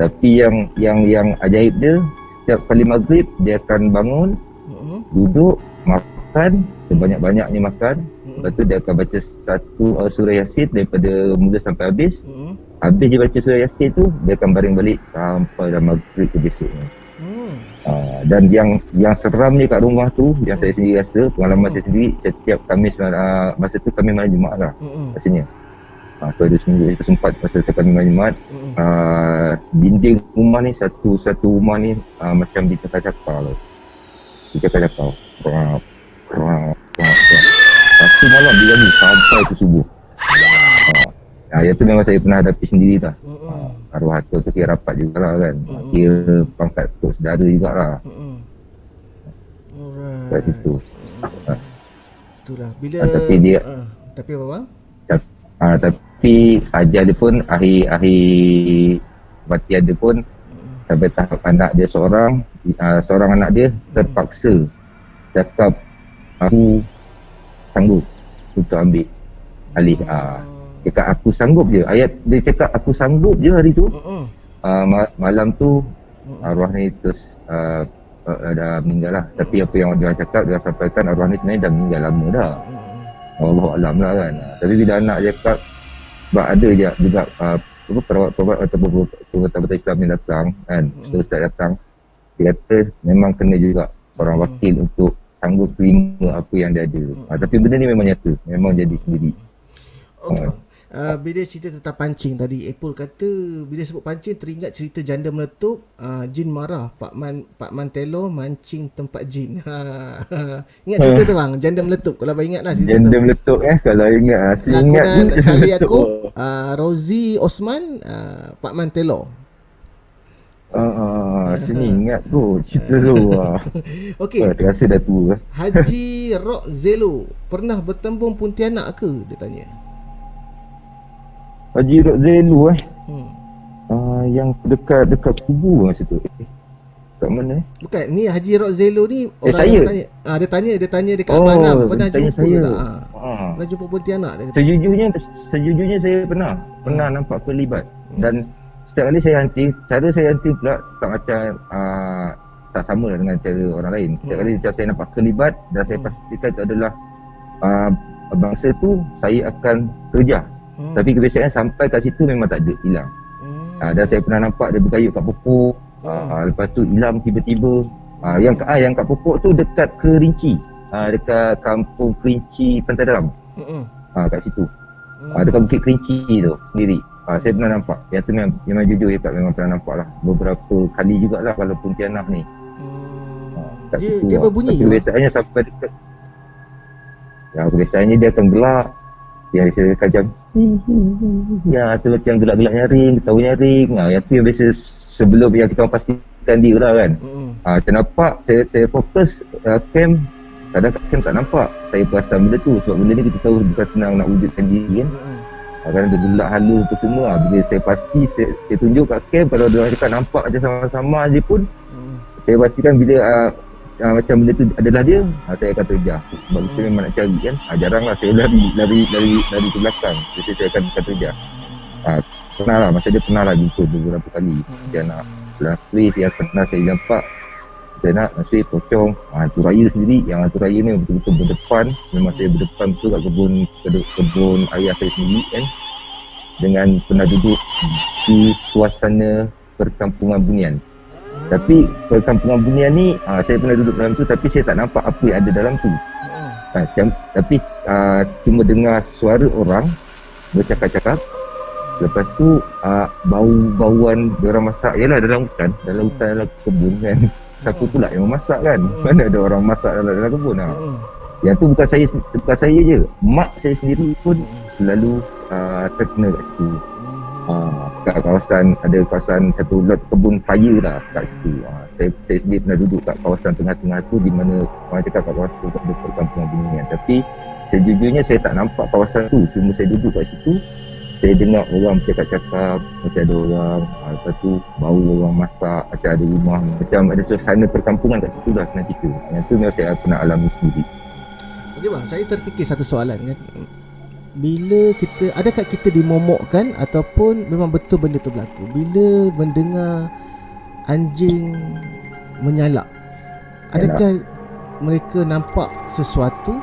Tapi yang ajaib dia, setiap kali maghrib dia akan bangun, duduk, makan sebanyak-banyaknya makan. Lepas tu dia akan baca satu surah Yasin daripada mula sampai habis. Habis dia baca surah Yasin tu, dia akan baring balik sampai dah maghrib tu besoknya. Dan yang seramnya kat rumah tu, yang saya sendiri rasa, pengalaman saya sendiri, setiap Khamis, masa tu kami malam Jumaat lah rasanya. So ada seminggu kita sempat masa saya kami malam Jumaat, dinding rumah ni, satu rumah ni macam dicakar-cakar lah. Dicakar-cakar. Satu malam dia ni sampai ke subuh. Yang tu memang saya pernah hadapi sendiri lah. Arwah atuk tu kira rapat jugalah kan. Kira pangkat tok saudara jugalah. Alright. Kat situ. Itulah. Bila tapi dia tapi apa bang? Tapi ajar dia pun akhir kematian dia pun sampai tahap anak dia seorang anak dia terpaksa cakap aku sanggup untuk ambil alih. Cakap aku sanggup je. Ayat dia cakap aku sanggup je hari tu. Malam tu arwah ni terus dah meninggal lah. Tapi apa yang dia cakap, dia sampaikan arwah ni sebenarnya dah meninggal lama dah. Allah Alam lah kan. Tapi bila anak cakap, sebab ada je juga perawat-perawat ataupun betul-betul Islam ni datang kan, ustaz datang, dia kata memang kena juga orang wakil untuk sanggup terima apa yang dia ada. Tapi benda ni memang nyata, memang jadi sendiri. Okey bang. Bila cerita tentang pancing tadi, Apple kata bila sebut pancing teringat cerita janda meletup, jin marah, Pak Man Telo mancing tempat jin. Ingat cerita tu bang, janda meletup. Kalau abang ingat lah cerita janda tu. meletup kalau ingat ingat Sali Yaakob, Rozi Osman, Pak Man Telo. Sini ingat tu cerita tu. Okey. Terasa dah tua. Haji Rock Zelo pernah bertembung Pontianak ke? Dia tanya. Haji Rok Zelu yang dekat kubu masa tu. Kat mana? Bukan, ni Haji Rock Zelo ni orang saya. yang tanya. Dia tanya dekat Abang Nam, pernah tanya jumpa saya. tak? Pernah jumpa Pontianak dia kata. Sejujurnya saya pernah nampak kelibat. Dan setiap kali saya hunting, cara saya hunting pula tak macam tak sama dengan cara orang lain. Setiap kali macam saya nampak kelibat dan saya pastikan itu adalah bangsa tu, saya akan terjah. Tapi kebiasaan sampai kat situ memang tak ada, hilang. Dan saya pernah nampak dia berkayut kat pokok. Lepas tu hilang tiba-tiba. Yang kat pokok tu dekat Kerinci. Dekat kampung Kerinci Pantai Dalam. Kat situ. Dekat Bukit Kerinci tu sendiri. Saya pernah nampak. Yang tu memang jujur cakap, memang pernah nampak lah. Beberapa kali jugalah kalau Pontianak ni. Kat situ Dia berbunyi ke? kebiasaannya sampai dekat. Kebiasaannya dia akan gelak. Yang biasa macam tu macam gelak-gelak nyaring, ketawa nyaring. Yang tu yang biasa sebelum yang kita pastikan dia lah kan. Saya nampak, saya fokus camp. Kadang camp tak nampak. Saya perasan benda tu. Sebab benda ni kita tahu bukan senang nak wujudkan diri kan. Kadang dia gelak halu apa semua. Bila saya pasti, saya tunjuk kat camp. Kalau dia orang cakap nampak macam sama-sama je pun, saya pastikan bila macam benda tu adalah dia, saya akan terjah. Sebab kita memang nak cari kan. Jaranglah saya lari ke belakang. Jadi saya akan terjah. Pernah lah, masa dia pernah lah jumpa beberapa kali. Dia nak place yang pernah saya nampak, saya nak nasi pocong hantu raya sendiri. Yang hantu raya ni betul-betul berdepan. Memang saya berdepan betul kat kebun ayah saya sendiri kan. Dengan pernah duduk di suasana perkampungan bunian. Tapi perkampungan bunian ni saya pernah duduk dalam tu, tapi saya tak nampak apa yang ada dalam tu. Tapi cuma dengar suara orang bercakap-cakap. Lepas tu bau-bauan diorang masak, yalah dalam hutan dalam kebun kan. Siapa pula yang memasak kan? Mana ada orang masak dalam kebun lah. Yang tu bukan saya je, mak saya sendiri pun selalu terkena kat situ. Kat kawasan, ada kawasan satu lot kebun raya lah kat situ. Saya sendiri pernah duduk kat kawasan tengah-tengah tu, di mana orang cakap kat kawasan tu tak ada perkampungan bunyian. Tapi sejujurnya saya tak nampak kawasan tu, cuma saya duduk kat situ, saya dengar orang cakap-cakap macam ada orang, lepas tu bau orang masak, macam ada rumah, macam ada suasana perkampungan kat situ lah senang cerita. Yang tu memang saya pernah alami sendiri. Okey bang, saya terfikir satu soalan kan. Bila adakah kita dimomokkan ataupun memang betul benda tu berlaku? Bila mendengar anjing menyalak, adakah mereka nampak sesuatu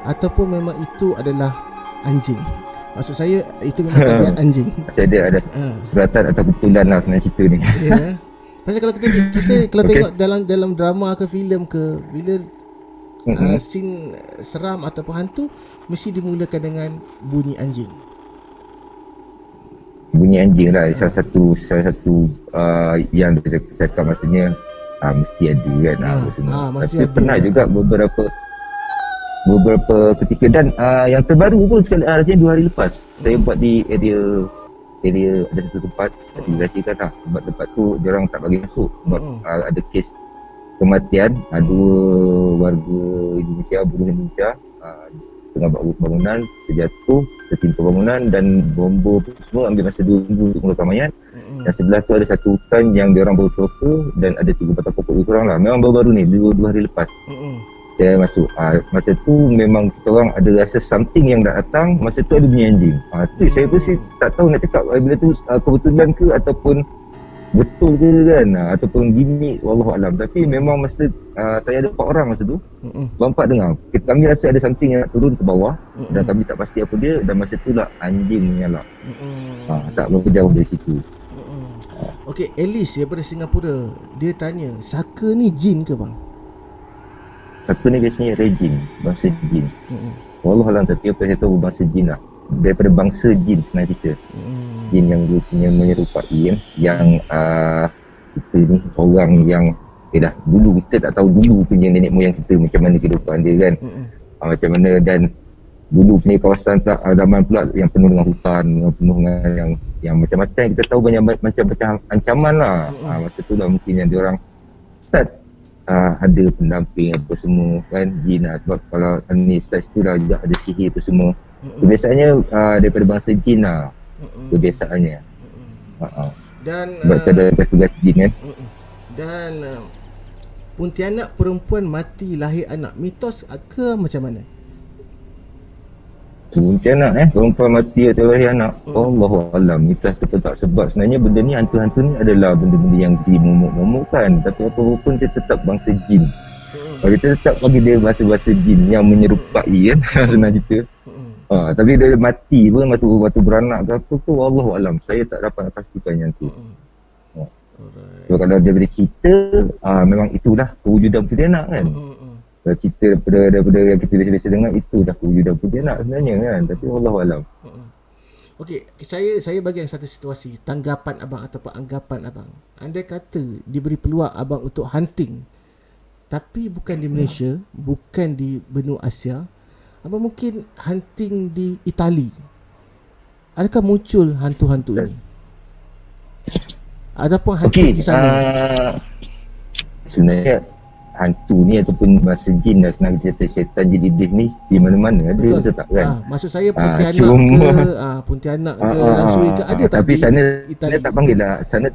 ataupun memang itu adalah anjing? Maksud saya itu memang tabiat anjing. Saya ada suratan atau kebetulan lah senang cerita ni. Ya. Pasal kalau kita kalau tengok dalam drama ke filem ke, bila scene seram ataupun hantu mesti dimulakan dengan bunyi anjing. Bunyi anjing lah salah satu yang dia cakap, maksudnya mesti ada kan semua. Tapi pernah juga beberapa ketika, dan yang terbaru pun sekali rasanya 2 hari lepas saya buat di area ada satu tempat dirahsiakan lah. Sebab tempat tu diorang tak bagi masuk sebab ada kes kematian 2 warga Indonesia, buruh Indonesia tengah buat bangunan, terjatuh, tertimpa bangunan dan bomba semua ambil masa 2 minggu untuk mengeluarkan mayat. Dan sebelah tu ada satu hutan yang diorang baru toka dan ada 3 batang pokok lebih kurang lah. Memang baru-baru ni 2 hari lepas saya masuk. Masa tu memang kita orang ada rasa something yang dah datang. Masa tu ada bunyi anjing. Tu saya pun tak tahu nak cakap bila tu kebetulan ke ataupun betul ke kan, ataupun gimmick, wallahualam. Tapi memang masa saya ada 4 orang masa tu, Bampak dengar, kami rasa ada something yang nak turun ke bawah dan kami tak pasti apa dia, dan masa tu lah anjing menyalak. Tak berapa jauh dari situ. Okey, Alice daripada Singapura, dia tanya, Saka ni jin ke bang? Saka ni biasanya rejin, bangsa jin. Wallahualam, tapi apa saya tahu bangsa jin lah, daripada bangsa jin senang cerita. Jin yang punya menyerupai yang kita ni orang yang dulu kita tak tahu dulu punya nenek moyang kita macam mana kehidupan dia kan. Macam mana, dan dulu punya kawasan zaman pula yang penuh dengan hutan, yang penuh dengan yang macam-macam, kita tahu banyak macam ancaman lah. Masa tu lah mungkin yang diorang start ada pendamping apa semua kan, jin lah. Sebab kalau ni start situ lah juga ada sihir apa semua. Kebiasaannya daripada bangsa jin lah kebiasaannya. Dan sebab ada tugas jin kan. Dan Pontianak perempuan mati lahir anak, mitos ke macam mana? Pontianak perempuan mati atau lahir anak, Allahualam, mitos betul tak. Sebab sebenarnya benda ni, hantu-hantu ni adalah benda-benda yang dimomok-momokkan. Tapi apa-apa dia tetap bangsa jin. Kita tetap bagi dia bahasa-bahasa jin yang menyerupai kan. Senang cerita. Tapi dia mati pun waktu beranak ke apa tu, Allahualam, saya tak dapat pastikan yang tu. So, kalau dia boleh cerita, memang itulah kewujudan Pontianak kan. Kalau cerita daripada yang kita biasa-biasa dengar, itulah kewujudan Pontianak sebenarnya kan. Tapi Allahualam. Okey, saya bagi satu situasi, tanggapan abang ataupun anggapan abang. Andai kata diberi peluang abang untuk hunting, tapi bukan di Malaysia, bukan di benua Asia, abang mungkin hunting di Itali. Adakah muncul hantu-hantu ini? Adapun hantu di sana. Sebenarnya hantu ni ataupun bahasa jin dan senang cerita syaitan jin iblis ni di mana-mana ada, betul tak kan? Maksud saya Pontianak Pontianak ke Rasui ke ada tak? Tapi sana tak panggil lah. Sana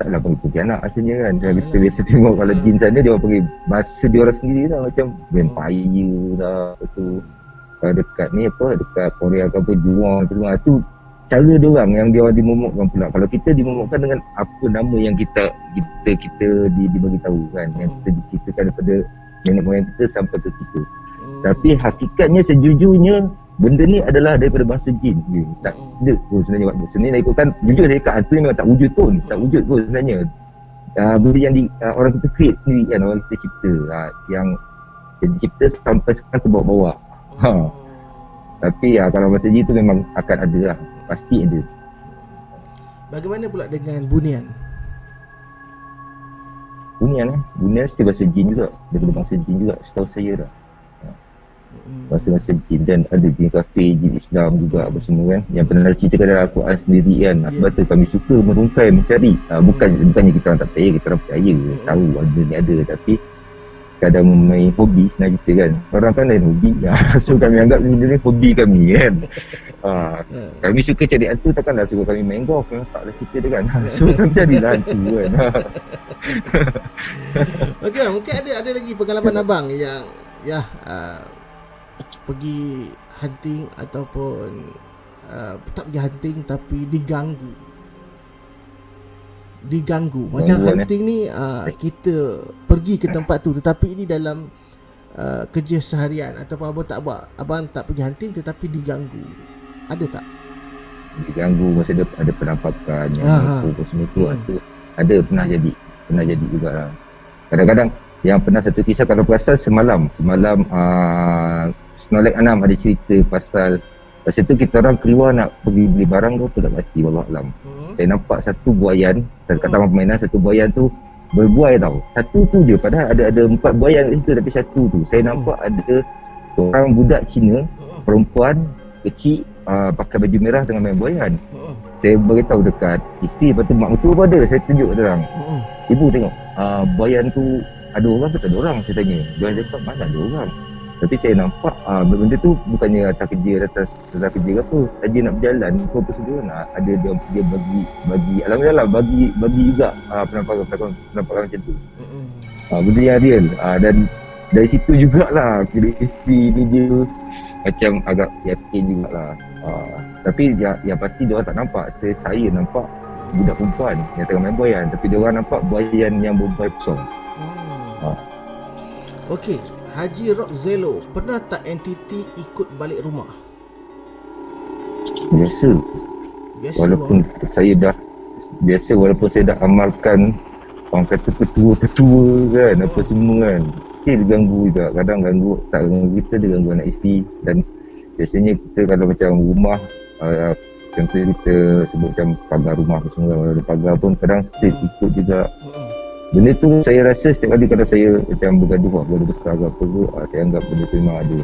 taklah panggil Pontianak asalnya kan. Kita biasa tengok kalau jin sana dia orang panggil bahasa dia orang sendiri lah, macam vampire lah tu. Kalau dekat ni dekat Korea ke apa, juang tu cara dia orang yang dia orang dimomokkan pula. Kalau kita dimomokkan dengan apa nama yang kita dibagi tahu kan, yang kita diceritakan daripada nenek moyang kita sampai ke kita. Tapi hakikatnya sejujurnya benda ni adalah daripada bangsa jin. Tak ada pun sebenarnya waktu sebenarnya nak ikutkan, jujur saya kat hantu ni memang tak wujud pun sebenarnya. Benda yang orang kita create sendiri kan, orang kita cipta, yang jadi cipta sampai sekarang ke bawah-bawah. Tapi kalau masa haji tu memang akan ada lah. Pasti ada. Bagaimana pula dengan bunian? Bunian mesti bahasa jin juga. Dia kena bahasa jin juga, setahu saya dah. Bahasa jin, dan ada jin kafir, jin Islam juga apa semua kan. Yang pernah ceritakan dalam Al-Quran sendiri kan. Sebab tu kami suka merungkai, mencari. Bukannya kita orang tak percaya, kita orang percaya. Tahu ada ni ada, tapi kadang main hobi senang kita kan. Orang kan lain hobi. So kami anggap benda ni hobi kami kan. Kami suka cari hantu, takkanlah suka kami main golf. Memang taklah cerita dia kan. So kami carilah hantu kan. Okey, mungkin ada lagi pengalaman abang yang pergi hunting ataupun tak pergi hunting tapi diganggu. Macam hunting ni kita pergi ke tempat tu, tetapi ini dalam kerja seharian ataupun abang tak pergi hunting tetapi diganggu. Ada tak? Diganggu masa ada penampakan yang apa semua tu ada pernah jadi juga lah. Kadang-kadang yang pernah satu kisah, kalau perasan semalam Snowlight Anam ada cerita pasal tu kita orang keluar nak pergi beli barang tu, tak pasti, wallahualam. Saya nampak satu buayan kat taman permainan, satu buayan tu berbuai tau. Satu tu je, padahal ada 4 buayan kat situ, tapi satu tu saya nampak ada seorang budak Cina, perempuan kecil, pakai baju merah tengah main buayan. Saya beritahu dekat isteri, lepas tu mak mentua pun ada, saya tunjuk dia orang. Ibu tengok, buayan tu ada orang ke tak ada orang, saya tanya. Dia cakap mana ada orang. Tapi saya nampak benda tu bukannya atas kerja ke apa, saja nak berjalan apa semua nak ada dia bagi alhamdulillah bagi juga penampakan macam tu. Benda yang real. Dan dari situ jugalah kira isteri ni dia macam agak yakin jugalah. Tapi yang pasti dia orang tak nampak. Saya nampak budak perempuan yang tengah main buayan, tapi dia orang nampak buayan yang berbuai kosong. Okey, Haji Rock Zelo, pernah tak entiti ikut balik rumah? Biasa walaupun saya dah amalkan orang kata petua kan, apa semua kan, still ganggu juga. Kadang ganggu, tak ganggu kita, dia ganggu anak isteri. Dan biasanya kita kalau macam rumah, contoh kita sebut macam pagar rumah apa semua, ada pagar pun kadang still ikut juga. Benda tu saya rasa setiap kali kalau saya macam bergaduh besar ke apa tu, saya anggap benda tu memang ada.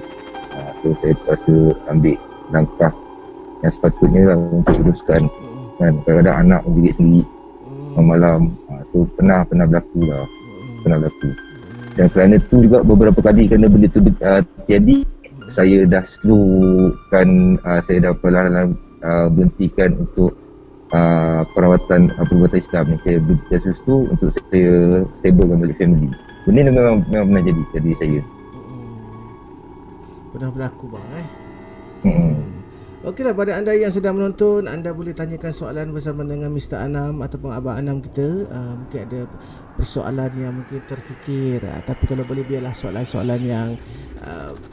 So saya rasa ambil langkah yang sepatutnya lah untuk uruskan kan. Kadang-kadang anak menjerit sendiri malam, tu pernah berlaku lah. Dan kerana tu juga beberapa kali kerana benda tu terjadi, saya dah slowkan, saya dah perlahan-lahan berhentikan untuk perawatan perubatan Islam ni. Saya berjasus tu untuk saya stablekan balik family. Benda ni memang pernah jadi saya. Pernah berlaku bang Okeylah, pada anda yang sedang menonton, anda boleh tanyakan soalan bersama dengan Mr. Anam ataupun Abang Anam kita. Mungkin ada persoalan yang mungkin terfikir, tapi kalau boleh biarlah soalan-soalan yang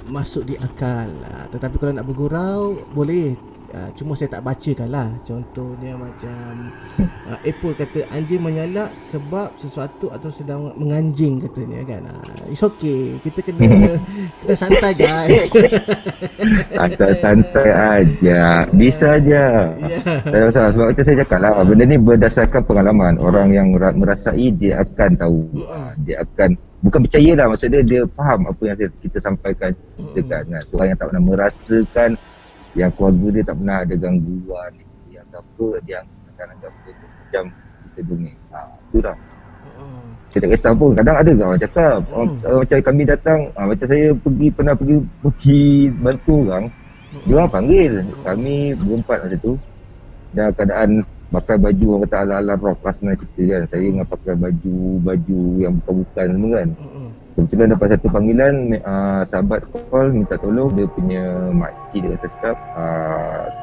masuk di akal. Tetapi kalau nak bergurau boleh, cuma saya tak bacakan lah. Contohnya macam Apple kata anjing menyalak sebab sesuatu atau sedang menganjing katanya kan. It's okay, kita kena santai guys. Santai aja, bisa aja. Tak ada masalah. Sebab itu saya cakap lah, benda ni berdasarkan pengalaman. Orang yang merasai dia akan tahu, dia akan bukan percaya lah, maksudnya dia faham apa yang kita sampaikan, ceritakan. Seorang yang tak pernah merasakan, yang keluarga dia tak pernah ada gangguan isteri atau apa, dia akan anggap benda macam kita dongeng. Itu dah. Saya tak kisah pun. Kadang ada orang cakap macam kami datang, macam saya pernah pergi bantu orang, dia orang panggil kami berempat macam tu, dan keadaan pakai baju orang kata ala-ala rock lah senang cerita kan. Saya dengan pakai baju yang bukan-bukan semua kan. Kebetulan dapat satu panggilan, sahabat call minta tolong, dia punya makcik dia kata cakap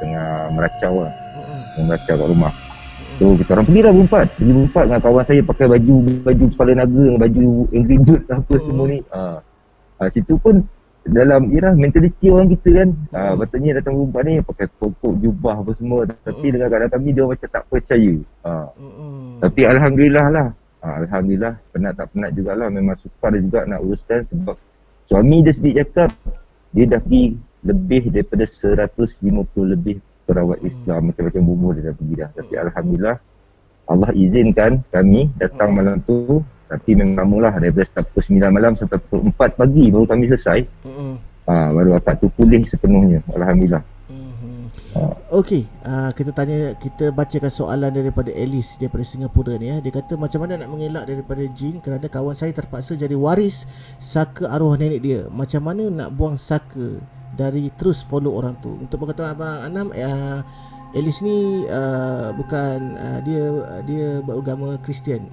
tengah meracau lah, meracau kat rumah. So kita orang pergi berempat dengan kawan saya pakai baju kepala naga dengan baju Angry Bird apa semua ni. Situ pun dalam mentaliti orang kita kan, patutnya datang berempat ni pakai kok jubah apa semua, tapi dengan keadaan kami dia macam tak percaya. Tapi Alhamdulillah penat tak penat jugalah, memang sukar juga nak uruskan. Sebab suami dia sendiri cakap dia dah pergi lebih daripada 150 lebih perawat Islam, macam-macam bumbu dia dah pergi dah. Tapi Alhamdulillah Allah izinkan kami datang malam tu. Tapi memang lama lah, daripada start pukul 9 malam sampai pukul 4 pagi baru kami selesai. Baru akak tu pulih sepenuhnya, Alhamdulillah. Okey, kita bacakan soalan daripada Alice daripada Singapura ni ya. Dia kata macam mana nak mengelak daripada jin kerana kawan saya terpaksa jadi waris saka arwah nenek dia. Macam mana nak buang saka dari terus follow orang tu? Untuk berkata Abang Anam, Alice ni bukan dia beragama Kristian.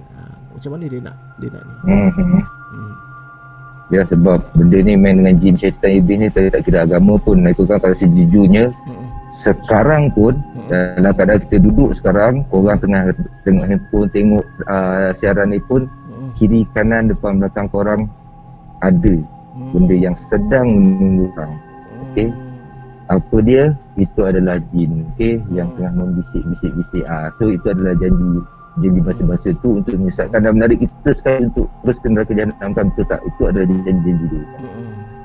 Macam mana dia nak ni? Ya, sebab benda ni main dengan jin, syaitan, iblis ni tak kira agama pun. Itu kan kalau sejujurnya sekarang pun dalam keadaan kita duduk sekarang, korang tengah tengok handphone, tengok siaran ni pun, kiri kanan depan belakang korang ada benda yang sedang menunggu korang. Okey, apa dia? Itu adalah jin, okey, yang tengah membisik-bisik. So itu adalah janji bangsa-bangsa tu untuk menyesatkan dan menarik kita sekali untuk terus ke neraka jahanam, kan? Betul tak? Itu adalah janji-janji dia.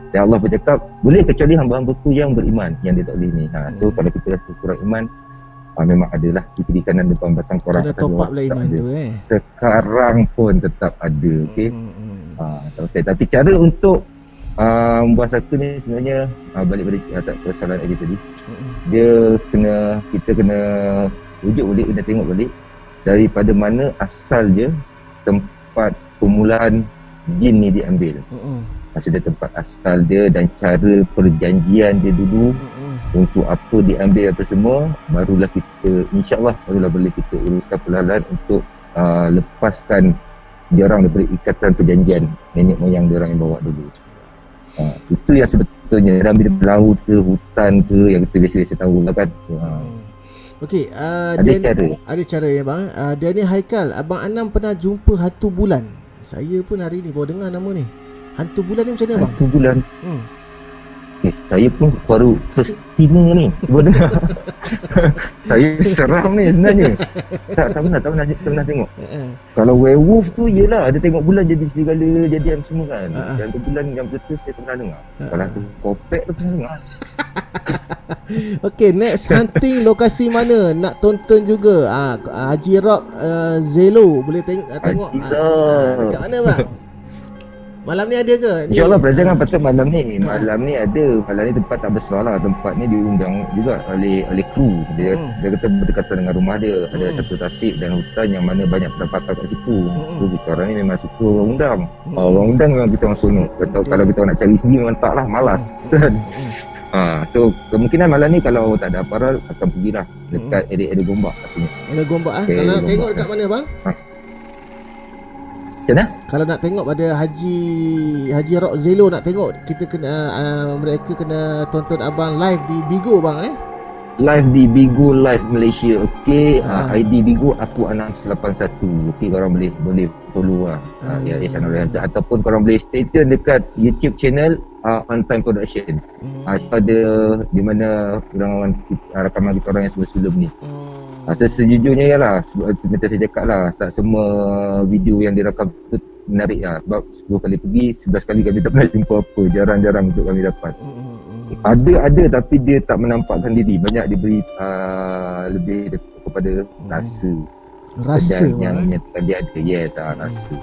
Dan Allah bercakap, boleh kecuali hamba-hambaku yang beriman, yang dia tak boleh ni. So kalau kita rasa kurang iman, memang adalah di kiri kanan depan batang korang. Kena top up lah iman tu Sekarang pun tetap ada, okey. Tak usah. Tapi cara untuk membuat satu ni sebenarnya balik pada soalan Adi tadi. Kita kena rujuk balik, kena tengok balik daripada mana asal je tempat permulaan jin ni diambil. Maksudnya tempat asal dia dan cara perjanjian dia dulu untuk apa diambil apa semua, barulah kita insya-Allah boleh kita uruskan perlahan untuk lepaskan diorang daripada ikatan perjanjian nenek moyang diorang yang bawa dulu. Itu yang sebetulnya dalam bidang laut ke hutan ke yang kita biasa-biasa tahu lah kan. Okey, ada cara ya bang. Dia ni Haikal, Abang Anam pernah jumpa hantu bulan. Saya pun hari ni baru dengar nama ni. Hantu bulan ni macam mana bang? Hantu bulan. Saya pun baru first timer ni baru dengar. Saya seram ni sebenarnya. Tak pernah tengok. Kalau werewolf tu yelah, ada tengok bulan jadi serigala, jadian semua kan. Dan tu bulan yang betul saya pernah dengar. Kalau hantu kopek tu pernah dengar. Okay, next hunting lokasi mana nak tonton juga? Haji Rock Zelo boleh tengok. Dekat mana bang? Malam ni ada ke? InsyaAllah jangan patut malam ni. Malam ni ada. Malam ni tempat tak besar lah. Tempat ni diundang juga oleh kru. Dia kata berdekatan dengan rumah dia. Ada satu tasik dan hutan yang mana banyak pendapatan kat situ. So kita orang ni memang suka orang undang. Orang undang memang kita orang sonok. Kalau kita orang nak cari sendiri memang tak lah, malas. So kemungkinan malam ni kalau tak ada aparal akan pergilah dekat area Gombak kat sini. Area Gombak kalau nak tengok dekat mana bang? Macam mana? Kalau nak tengok pada Haji Rock Zelo nak tengok, kita kena mereka kena tonton abang live di Bigo bang Live di Bigo Live Malaysia. Okey, ID Bigo aku Anam 81. Okey, korang boleh follow lah. Ya channel dia, ataupun korang boleh stay tune dekat YouTube channel On Time Production. Ada di mana rakaman kita orang yang sebelum ni. Sejujurnya ialah seperti saya cakap lah, tak semua video yang dirakam tu menarik lah. Sebab 10 kali pergi, 11 kali kami tak pernah jumpa apa. Jarang-jarang untuk kami dapat. Ada tapi dia tak menampakkan diri. Banyak diberi lebih kepada rasa yang menyatakan dia ada. Yes, rasa.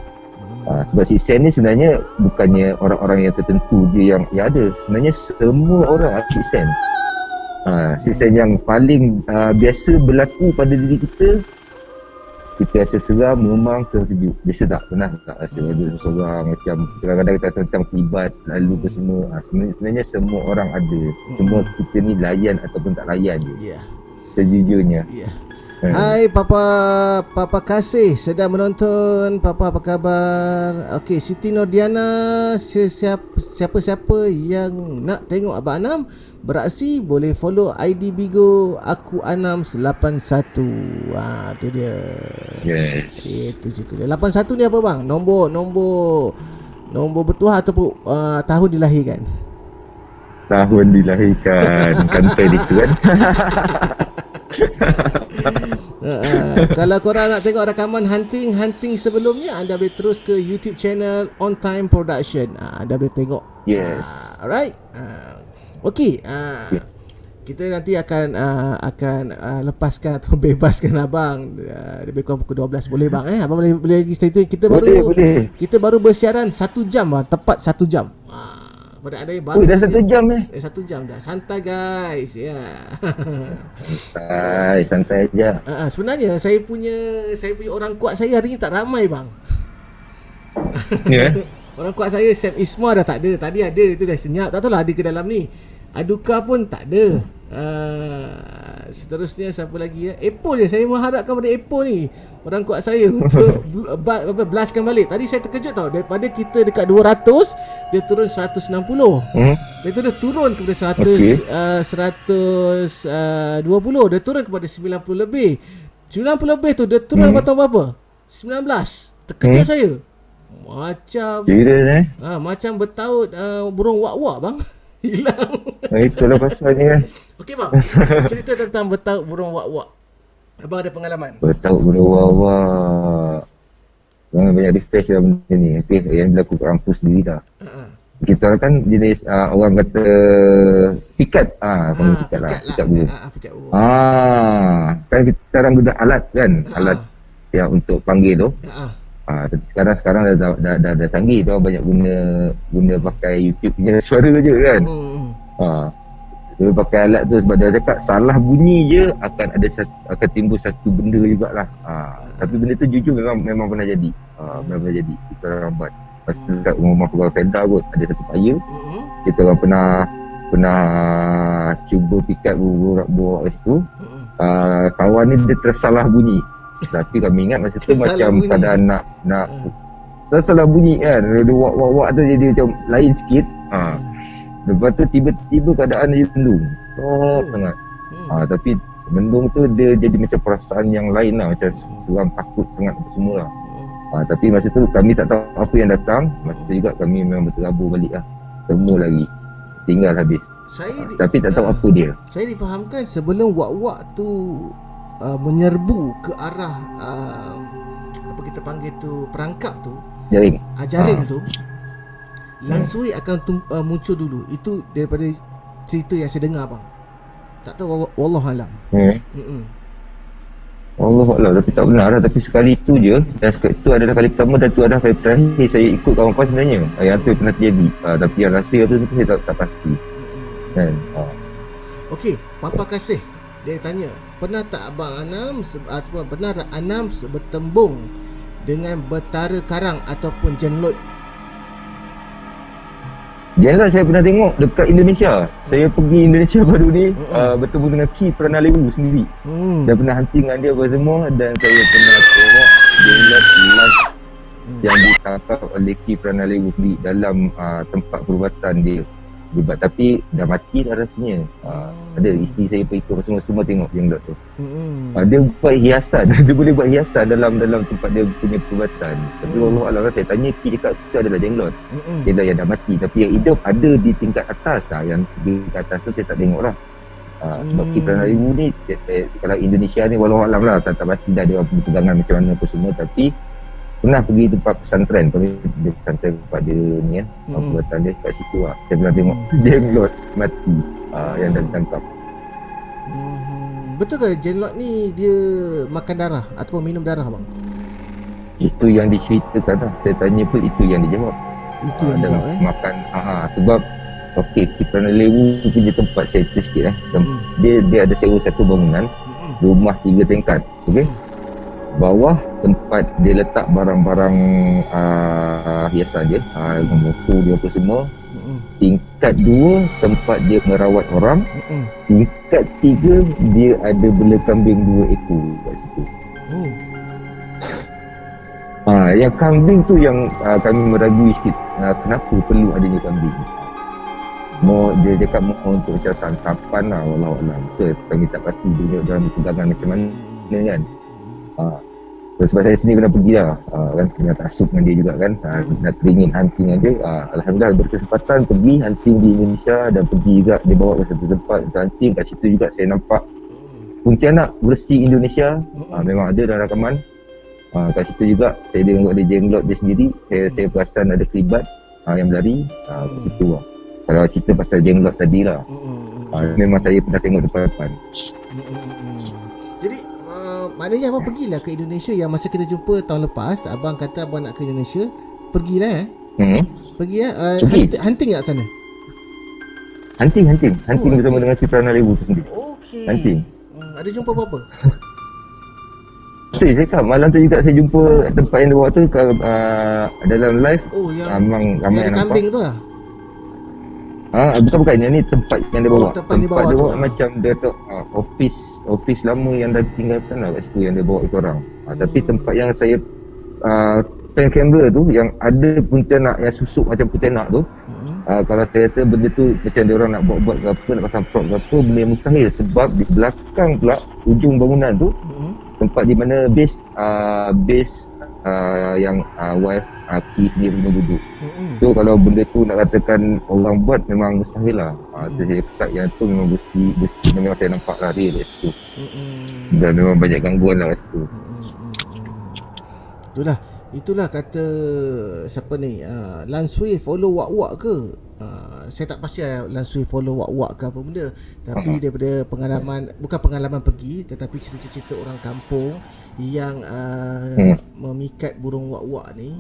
Sebab Sixth Sense ni sebenarnya bukannya orang-orang yang tertentu je yang ada. Sebenarnya semua orang ada Sixth Sense. Sixth Sense yang paling biasa berlaku pada diri kita rasa seram, memang sejuk. Biasa tak pernah tak rasa ada seseorang macam kadang-kadang kita rasa macam kelibat lalu ke semua. Sebenarnya semua orang ada. Cuma kita ni layan ataupun tak layan je. Sejujurnya. Hai Papa Kasih sedang menonton. Papa apa khabar? Okey, Siti Nordiana, siapa-siapa yang nak tengok Abang Anam beraksi boleh follow ID Bigo Aku Anam 81. Tu dia. Yes. Itu situ dia. 81 ni apa bang? Nombor bertuah ataupun tahun dilahirkan? Tahun dilahirkan. Kantor itu kan. Kalau korang nak tengok rakaman hunting sebelumnya, anda boleh terus ke YouTube channel On Time Production. Anda boleh tengok. Yes. Alright. Okey, kita nanti akan lepaskan atau bebaskan abang lebih kurang pukul 12, boleh bang? Abang boleh lagi cerita. Kita baru bersiaran 1 jam bang, tepat 1 jam. Pada ada yang baru. Dah 1 jam 1 jam dah. Santai guys, ya. Santai aja. Sebenarnya saya punya orang kuat saya hari ni tak ramai bang. Ya. Orang kuat saya Sam Isma dah tak ada. Tadi ada, itu dah senyap. Tak tahulah ada ke dalam ni. Aduka pun tak ada. Seterusnya siapa lagi ya? Epo je. Saya mengharapkan pada Epo ni, orang kuat saya, untuk blastkan balik. Tadi saya terkejut tau. Daripada kita dekat 200, dia turun 160. Dia tu dia turun kepada 120. Dia turun kepada 90 lebih. 90 lebih tu dia turun berapa? 19. Terkejut saya. Macam macam bertaut burung wak-wak bang. Hilang. Itulah pasalnya kan. Okey bang, cerita tentang bertaut burung wak-wak. Abang ada pengalaman? Bertaut burung wak-wak. Banyak refresh dalam benda ni. Yang berlaku kat kampus sendiri dah. Kita kan jenis orang kata pikat. Pikat lah. Pikat burung. Kan kita sekarang guna alat kan. Alat yang untuk panggil tu. Tapi sekarang dah canggih. Dia banyak guna pakai YouTube punya suara je kan. Dia pakai alat tu sebab dia cakap salah bunyi je akan timbul satu benda jugalah. Tapi benda tu jujur memang pernah jadi. Memang pernah jadi. Kita orang buat. Lepas tu dekat rumah pegawai Felda kot, ada satu paya. Kita orang pernah cuba pikat burung kat situ. Kawan ni dia tersalah bunyi. Tapi kami ingat masa tu macam keadaan nak tersalah bunyi kan. Dia wak-wak tu jadi macam lain sikit. Lepas tu tiba-tiba keadaan dia mendung. Sangat. Tapi mendung tu dia jadi macam perasaan yang lain lah. Macam seram, takut sangat apa semua lah. Tapi masa tu kami tak tahu apa yang datang. Masa tu juga kami memang berterabur balik lah. Temu lagi. Tinggal habis. Tapi tak tahu apa dia. Saya difahamkan sebelum wak-wak tu menyerbu ke arah apa kita panggil tu, perangkap tu, jaring tu, langsui akan muncul dulu. Itu daripada cerita yang saya dengar bang. Tak tahu, wallahualam. Wallahualam, tapi tak benar lah. Tapi sekali tu je, dan itu adalah kali pertama dan itu adalah kali terakhir saya ikut kawan-kawan sebenarnya. Yang tu pernah terjadi. Tapi yang rasmi apa tu saya tak pasti kan. Okey, Papa Kasih dia tanya, pernah tak Abang Anam pernah tak Anam bertembung dengan betara karang ataupun jenlot? Jenlot saya pernah tengok dekat Indonesia. Saya pergi Indonesia baru ni, bertemu dengan Ki Pranalewu sendiri. Dan pernah hunting dengan dia apa semua. Dan saya pernah tengok jenlot live yang ditangkap oleh Ki Pranalewu sendiri dalam tempat perubatan dia. Tapi dah mati dah rasanya. Ada isteri saya pergi ikut semua tengok jenglot tu. Dia buat hiasan. Dia boleh buat hiasan dalam tempat dia punya perubatan. Tapi wallahualam saya tanya, Ki cakap itu adalah jenglot. Jenglot yang dah mati. Tapi yang hidup ada di tingkat atas. Yang di atas tu saya tak tengok lah. Sebab Ki Pranalewu ni, kalau Indonesia ni wallahualam lah, tak pasti dah dia orang pegangan macam mana apa semua. Tapi pernah pergi tempat pesantren. Kami dia pesantren kepada ni kan, perbuatan dia kat situ lah. Saya pernah tengok jenglot mati yang dah ditangkap. Betul ke jenglot ni dia makan darah ataupun minum darah bang? Itu yang diceritakan lah. Saya tanya pun itu yang dijawab. Itu yang dijawab makan. Sebab okey, Ki Pranalewu punya tempat saya cerita sikit Dia ada sewa satu bangunan, rumah 3 tingkat. Okey. Bawah tempat dia letak barang-barang hiasan dia, motor dia apa semua. Tingkat 2 tempat dia merawat orang. Tingkat 3 dia ada bela kambing 2 ekor kat situ. Yang kambing tu yang kami meragui sikit, kenapa perlu adanya kambing. Dia cakap untuk macam santapan lah, wallahualam. Kami tak pasti dia dalam pegangan macam mana kan. Sebab saya sendiri pernah pergi lah, kan, kena tasuk dengan dia juga kan, nak teringin hunting dengan dia. Alhamdulillah berkesempatan pergi hunting di Indonesia, dan pergi juga dia bawa ke satu tempat untuk hunting. Kat situ juga saya nampak kuntilanak bersih Indonesia. Memang ada dalam rakaman. Kat situ juga saya tengok ada jenglot dia sendiri. Saya perasan ada kelibat yang berlari kat situ lah. Kalau cerita pasal jenglot tadi lah, memang saya pernah tengok depan-depan. Jadi maknanya abang pergilah ke Indonesia. Yang masa kita jumpa tahun lepas, abang kata abang nak ke Indonesia. Pergilah Pergi Pergi. hunting kat sana. Hunting bersama okey. dengan si Prana Lewu tu sendiri. Okey. Hunting. Ada jumpa apa-apa? Saya cakap malam tu juga saya jumpa tempat yang dia bawa tu dalam live. Oh, yang Ramai yang yang nampak. kambing tu lah. Bukan yang ni tempat yang dia bawa. tempat dia bawa dia tu, bawa macam dia tu office lama yang dah tinggalkan lah kat situ yang dia bawa ikut orang. Tapi tempat yang saya pen kamera tu yang ada pontianak yang susuk macam pontianak tu. Kalau saya rasa benda tu macam dia orang nak buat ke apa, nak pasang prop ke apa, benda yang mustahil sebab di belakang pula ujung bangunan tu tempat di mana base yang wife Ki sendiri punya duduk. So kalau benda tu nak katakan orang buat memang mustahil lah. Saya cakap yang tu memang besi memang saya nampak lah real kat situ. Dan memang banyak gangguan lah kat situ. Itulah kata siapa ni, Lan Sui follow wak-wak ke? Saya tak pasti Lan Sui follow wak-wak ke apa benda. Tapi daripada pengalaman, bukan pengalaman pergi, tetapi cerita-cerita orang kampung yang memikat burung wak-wak ni,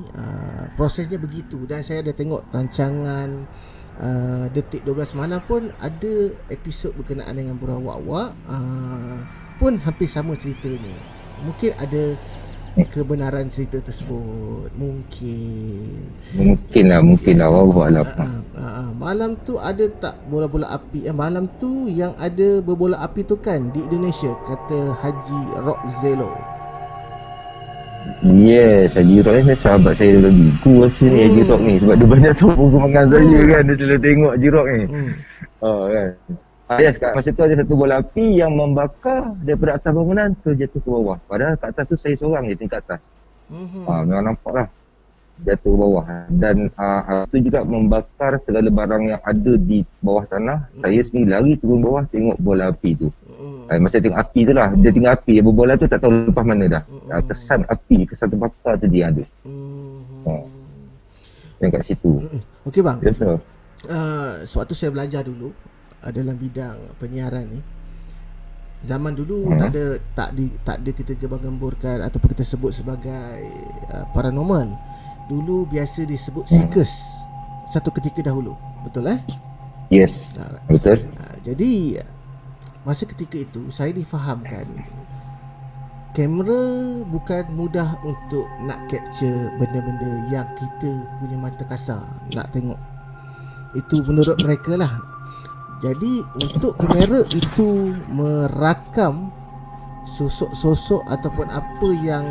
prosesnya begitu. Dan saya ada tengok rancangan Detik 12 Malam pun ada episod berkenaan dengan burung wak-wak, pun hampir sama ceritanya. Mungkin ada kebenaran cerita tersebut. Mungkin lah wallahualam. malam tu ada tak bola-bola api? Malam tu yang ada berbola api tu kan di Indonesia, kata Haji Rockzelo. Yes, Haji Rock ni sahabat saya dulu lagi. Rasa ni Haji Rock ni sebab dia banyak tahu perkembangan saya kan. Dia selalu tengok Haji Rock ni. Kan. Yes, kat masa tu ada satu bola api yang membakar daripada atas bangunan terjatuh ke bawah. Padahal kat atas tu saya seorang je tingkat atas. Memang nampak lah jatuh ke bawah. Dan itu juga membakar segala barang yang ada di bawah tanah. Saya sendiri lari turun bawah tengok bola api tu. Masa tengok api tu lah, dia tengok api, bola tu tak tahu lepas mana dah. Kesan api, kesan terbakar tu dia ada. Yang kat situ. Okey bang. Yes, sir. Sewaktu saya belajar dulu dalam bidang penyiaran ni, zaman dulu tak ada kita gembar-gemburkan ataupun kita sebut sebagai paranormal. Dulu biasa disebut seekers satu ketika dahulu. Betul Yes. Betul. Jadi masa ketika itu saya difahamkan kamera bukan mudah untuk nak capture benda-benda yang kita punya mata kasar nak tengok. Itu menurut mereka lah. Jadi untuk kamera itu merakam sosok-sosok ataupun apa yang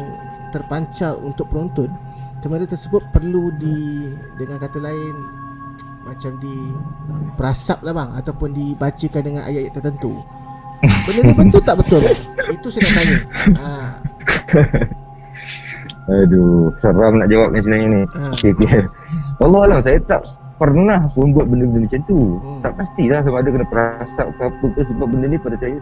terpancar untuk penonton, kamera tersebut perlu dengan kata lain macam diperasap lah bang, ataupun dibacakan dengan ayat-ayat tertentu. Benda ni betul tak betul? Itu saya nak tanya. Aduh, seram nak jawab ni sebenarnya ni. Okay. Wallahualam, saya tak pernah pun buat benda-benda macam tu. Tak pastilah sama ada kena perasap ke apa ke, sebab benda ni pada saya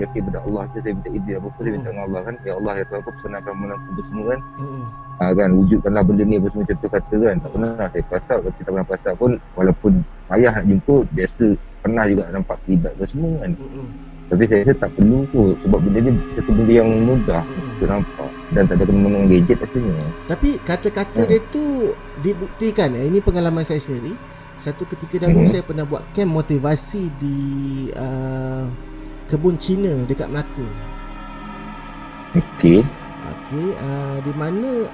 yakin pada Allah je. Saya minta izin apa-apa, saya minta dengan Allah kan. Ya Allah, ya Tuhan, apa senangkan menangkan semua kan. Kan, wujudkanlah benda ni apa semua macam tu kata kan. Tak pernah saya perasap, tapi tak pernah perasap pun. Walaupun payah nak jemput, biasa pernah juga nampak terlibat ke semua kan. Tapi saya rasa tak perlu kot, sebab benda ni satu benda yang mudah untuk nampak dan tak ada kena mengenai gadget rasanya. Tapi kata-kata dia tu dibuktikan. Ini pengalaman saya sendiri. Satu ketika dahulu saya pernah buat camp motivasi di kebun Cina dekat Melaka. Okey. Di mana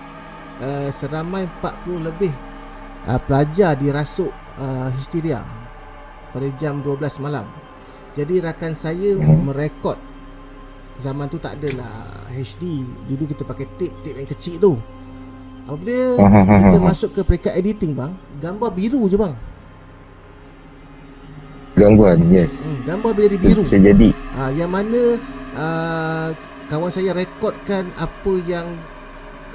seramai 40 lebih pelajar dirasuk histeria pada jam 12 malam. Jadi rakan saya merekod. Zaman tu tak adalah HD. Dulu kita pakai tape yang kecil tu. Apabila kita masuk ke peringkat editing bang, gambar biru je bang. Gangguan, yes. Gambar jadi biru. Bisa jadi. Yang mana kawan saya rekodkan apa yang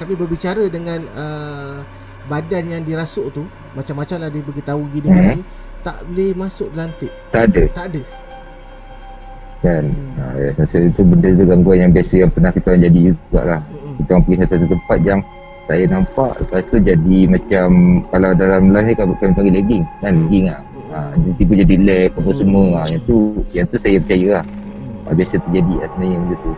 kami berbicara dengan badan yang dirasuk tu. Macam-macam lah dia beritahu gini-gini. Tak boleh masuk dalam tape. Tak ada. Kan masa itu benda tu gangguan yang biasa yang pernah kita orang jadi juga lah. Kita orang pergi satu tempat yang saya nampak, lepas tu jadi macam kalau dalam live ni kan panggil lagging kan, lagging lah. Tiba jadi lag apa semua. Yang tu saya percaya lah. Biasa terjadi lah sebenarnya benda tu.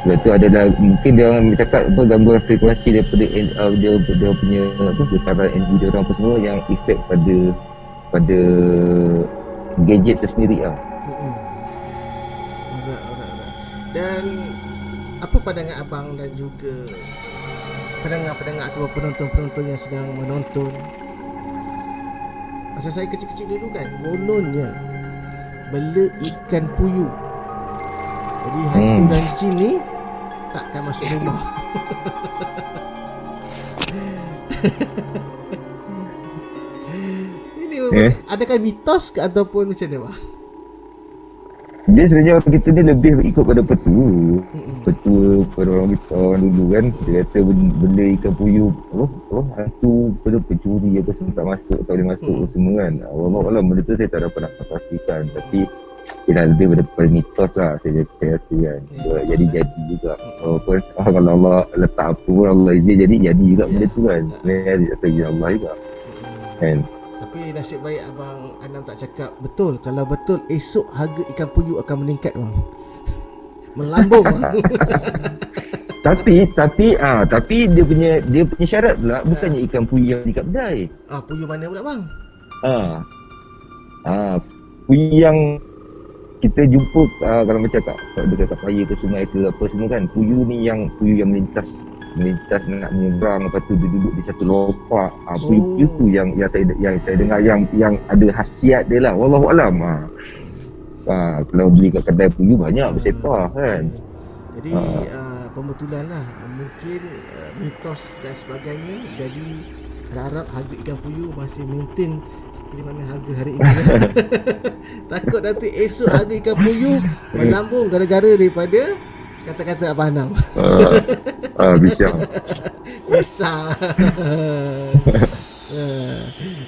Sebab tu adalah mungkin dia orang cakap apa, gangguan frekuensi daripada dia punya apa, getaran energi dia orang apa semua yang efek pada gadget tersendiri lah. Alright. Dan apa pandangan abang dan juga pendengar-pendengar atau penonton-penonton yang sedang menonton? Masa saya kecil-kecil dulu kan, kononnya bela ikan puyuh. Jadi hantu dan jin ni takkan masuk rumah. Ini adakah mitos ke ataupun macam mana, bang? Dia sebenarnya orang kita ni lebih ikut pada petua pada orang kita orang dulu kan. Dia kata benda ikan puyuh hantu pencuri apa semua tak masuk, tak boleh masuk semua kan. Wallahualam benda tu saya tak dapat nak pastikan, tapi dia lebih pada mitos lah saya rasa kan. Jadi juga walaupun kalau Allah letak apa pun Allah izin jadi juga benda tu kan. Sebenarnya dia Allah juga kan. Tapi nasib baik abang Anam tak cakap betul. Kalau betul esok harga ikan puyuh akan meningkat, bang. Melambung, bang. Tapi dia punya syarat pula bukannya ikan puyuh yang di kat kedai. Puyuh mana pula, bang? Puyuh yang kita jumpa kalau macam dekat paya ke sungai ke apa semua kan. Puyuh yang melintas nak menyeberang, lepas tu dia duduk di satu lopak. Puyuh tu yang saya dengar yang ada khasiat dia lah. Wallahualam. Kalau beli kat kedai puyuh banyak bersepah kan. Jadi pembetulan lah. Mungkin mitos dan sebagainya. Jadi harap harga ikan puyuh masih maintain seperti mana harga hari ini. Takut nanti esok harga ikan puyuh melambung gara-gara daripada kata-kata Abang Anam. Bisa.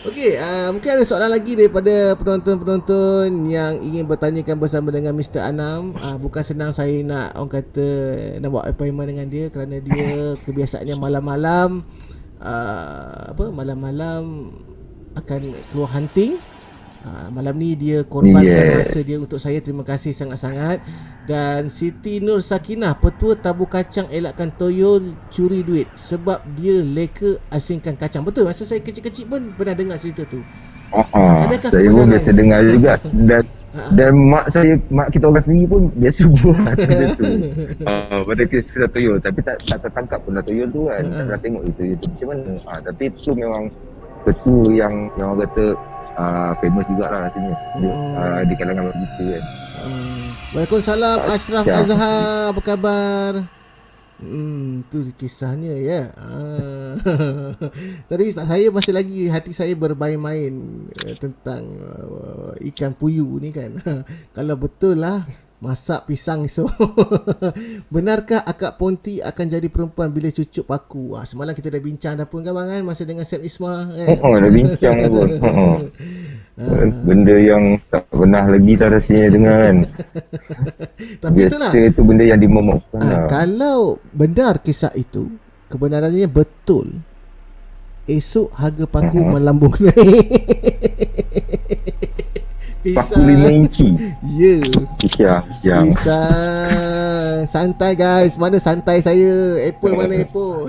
Okey, mungkin ada soalan lagi daripada penonton-penonton yang ingin bertanyakan bersama dengan Mr. Anam. Bukan senang saya nak orang kata nak buat appointment dengan dia kerana dia kebiasaannya malam-malam malam-malam akan keluar hunting. Malam ni dia korbankan masa dia untuk saya. Terima kasih sangat-sangat. Dan Siti Nur Sakinah, petua tabur kacang elakkan toyol curi duit sebab dia leka asingkan kacang. Betul, masa saya kecil-kecil pun pernah dengar cerita tu. Saya pun biasa dengar juga. Dan mak kita orang sendiri pun biasa buat benda tu. Pada kisah toyol, tapi tak tertangkap pun lah toyol tu kan. Tak pernah tengok itu macam mana. Tapi tu memang petua yang orang kata famous jugalah rasanya di kalangan orang kita kan. Waalaikumsalam Ashraf Azhar, apa khabar? Tu kisahnya ya. Tadi saya masih lagi hati saya bermain-main tentang ikan puyuh ni kan. Kalau betul lah masak pisang esok. Benarkah akak Ponti akan jadi perempuan bila cucuk paku? Semalam kita dah bincang dah pun kan bang kan, masa dengan Sam Isma kan. Dah bincang pun. Benda yang tak pernah lagi saya rasanya dengan. Tapi itulah. Biasa itu benda yang dimomokkan. Kalau benar kisah itu, kebenarannya betul, esok harga paku melambung naik. Paku 5 inci. Ya. Pisang. Santai guys. Mana santai saya? Apple mana Apple?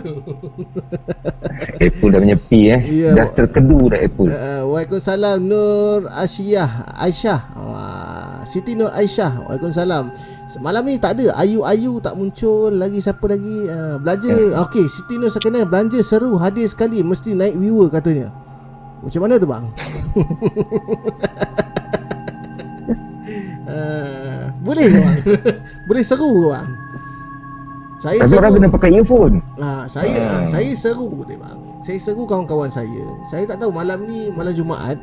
Apple dah menyepi Dah terkedu dah Apple. Waalaikumsalam Nur Aisyah. Siti Nur Aisyah. Waalaikumsalam. Semalam ni tak ada Ayu tak muncul lagi. Siapa lagi belanja? Okey, Siti Nur Sakinah belanja seru, hadir sekali, mesti naik viewer katanya. Macam mana tu bang? Boleh ke bang? Boleh seru ke bang? Saya tapi orang kena pakai earphone. Saya seru dia bang. Saya seru kawan-kawan saya. Saya tak tahu malam ni malam Jumaat.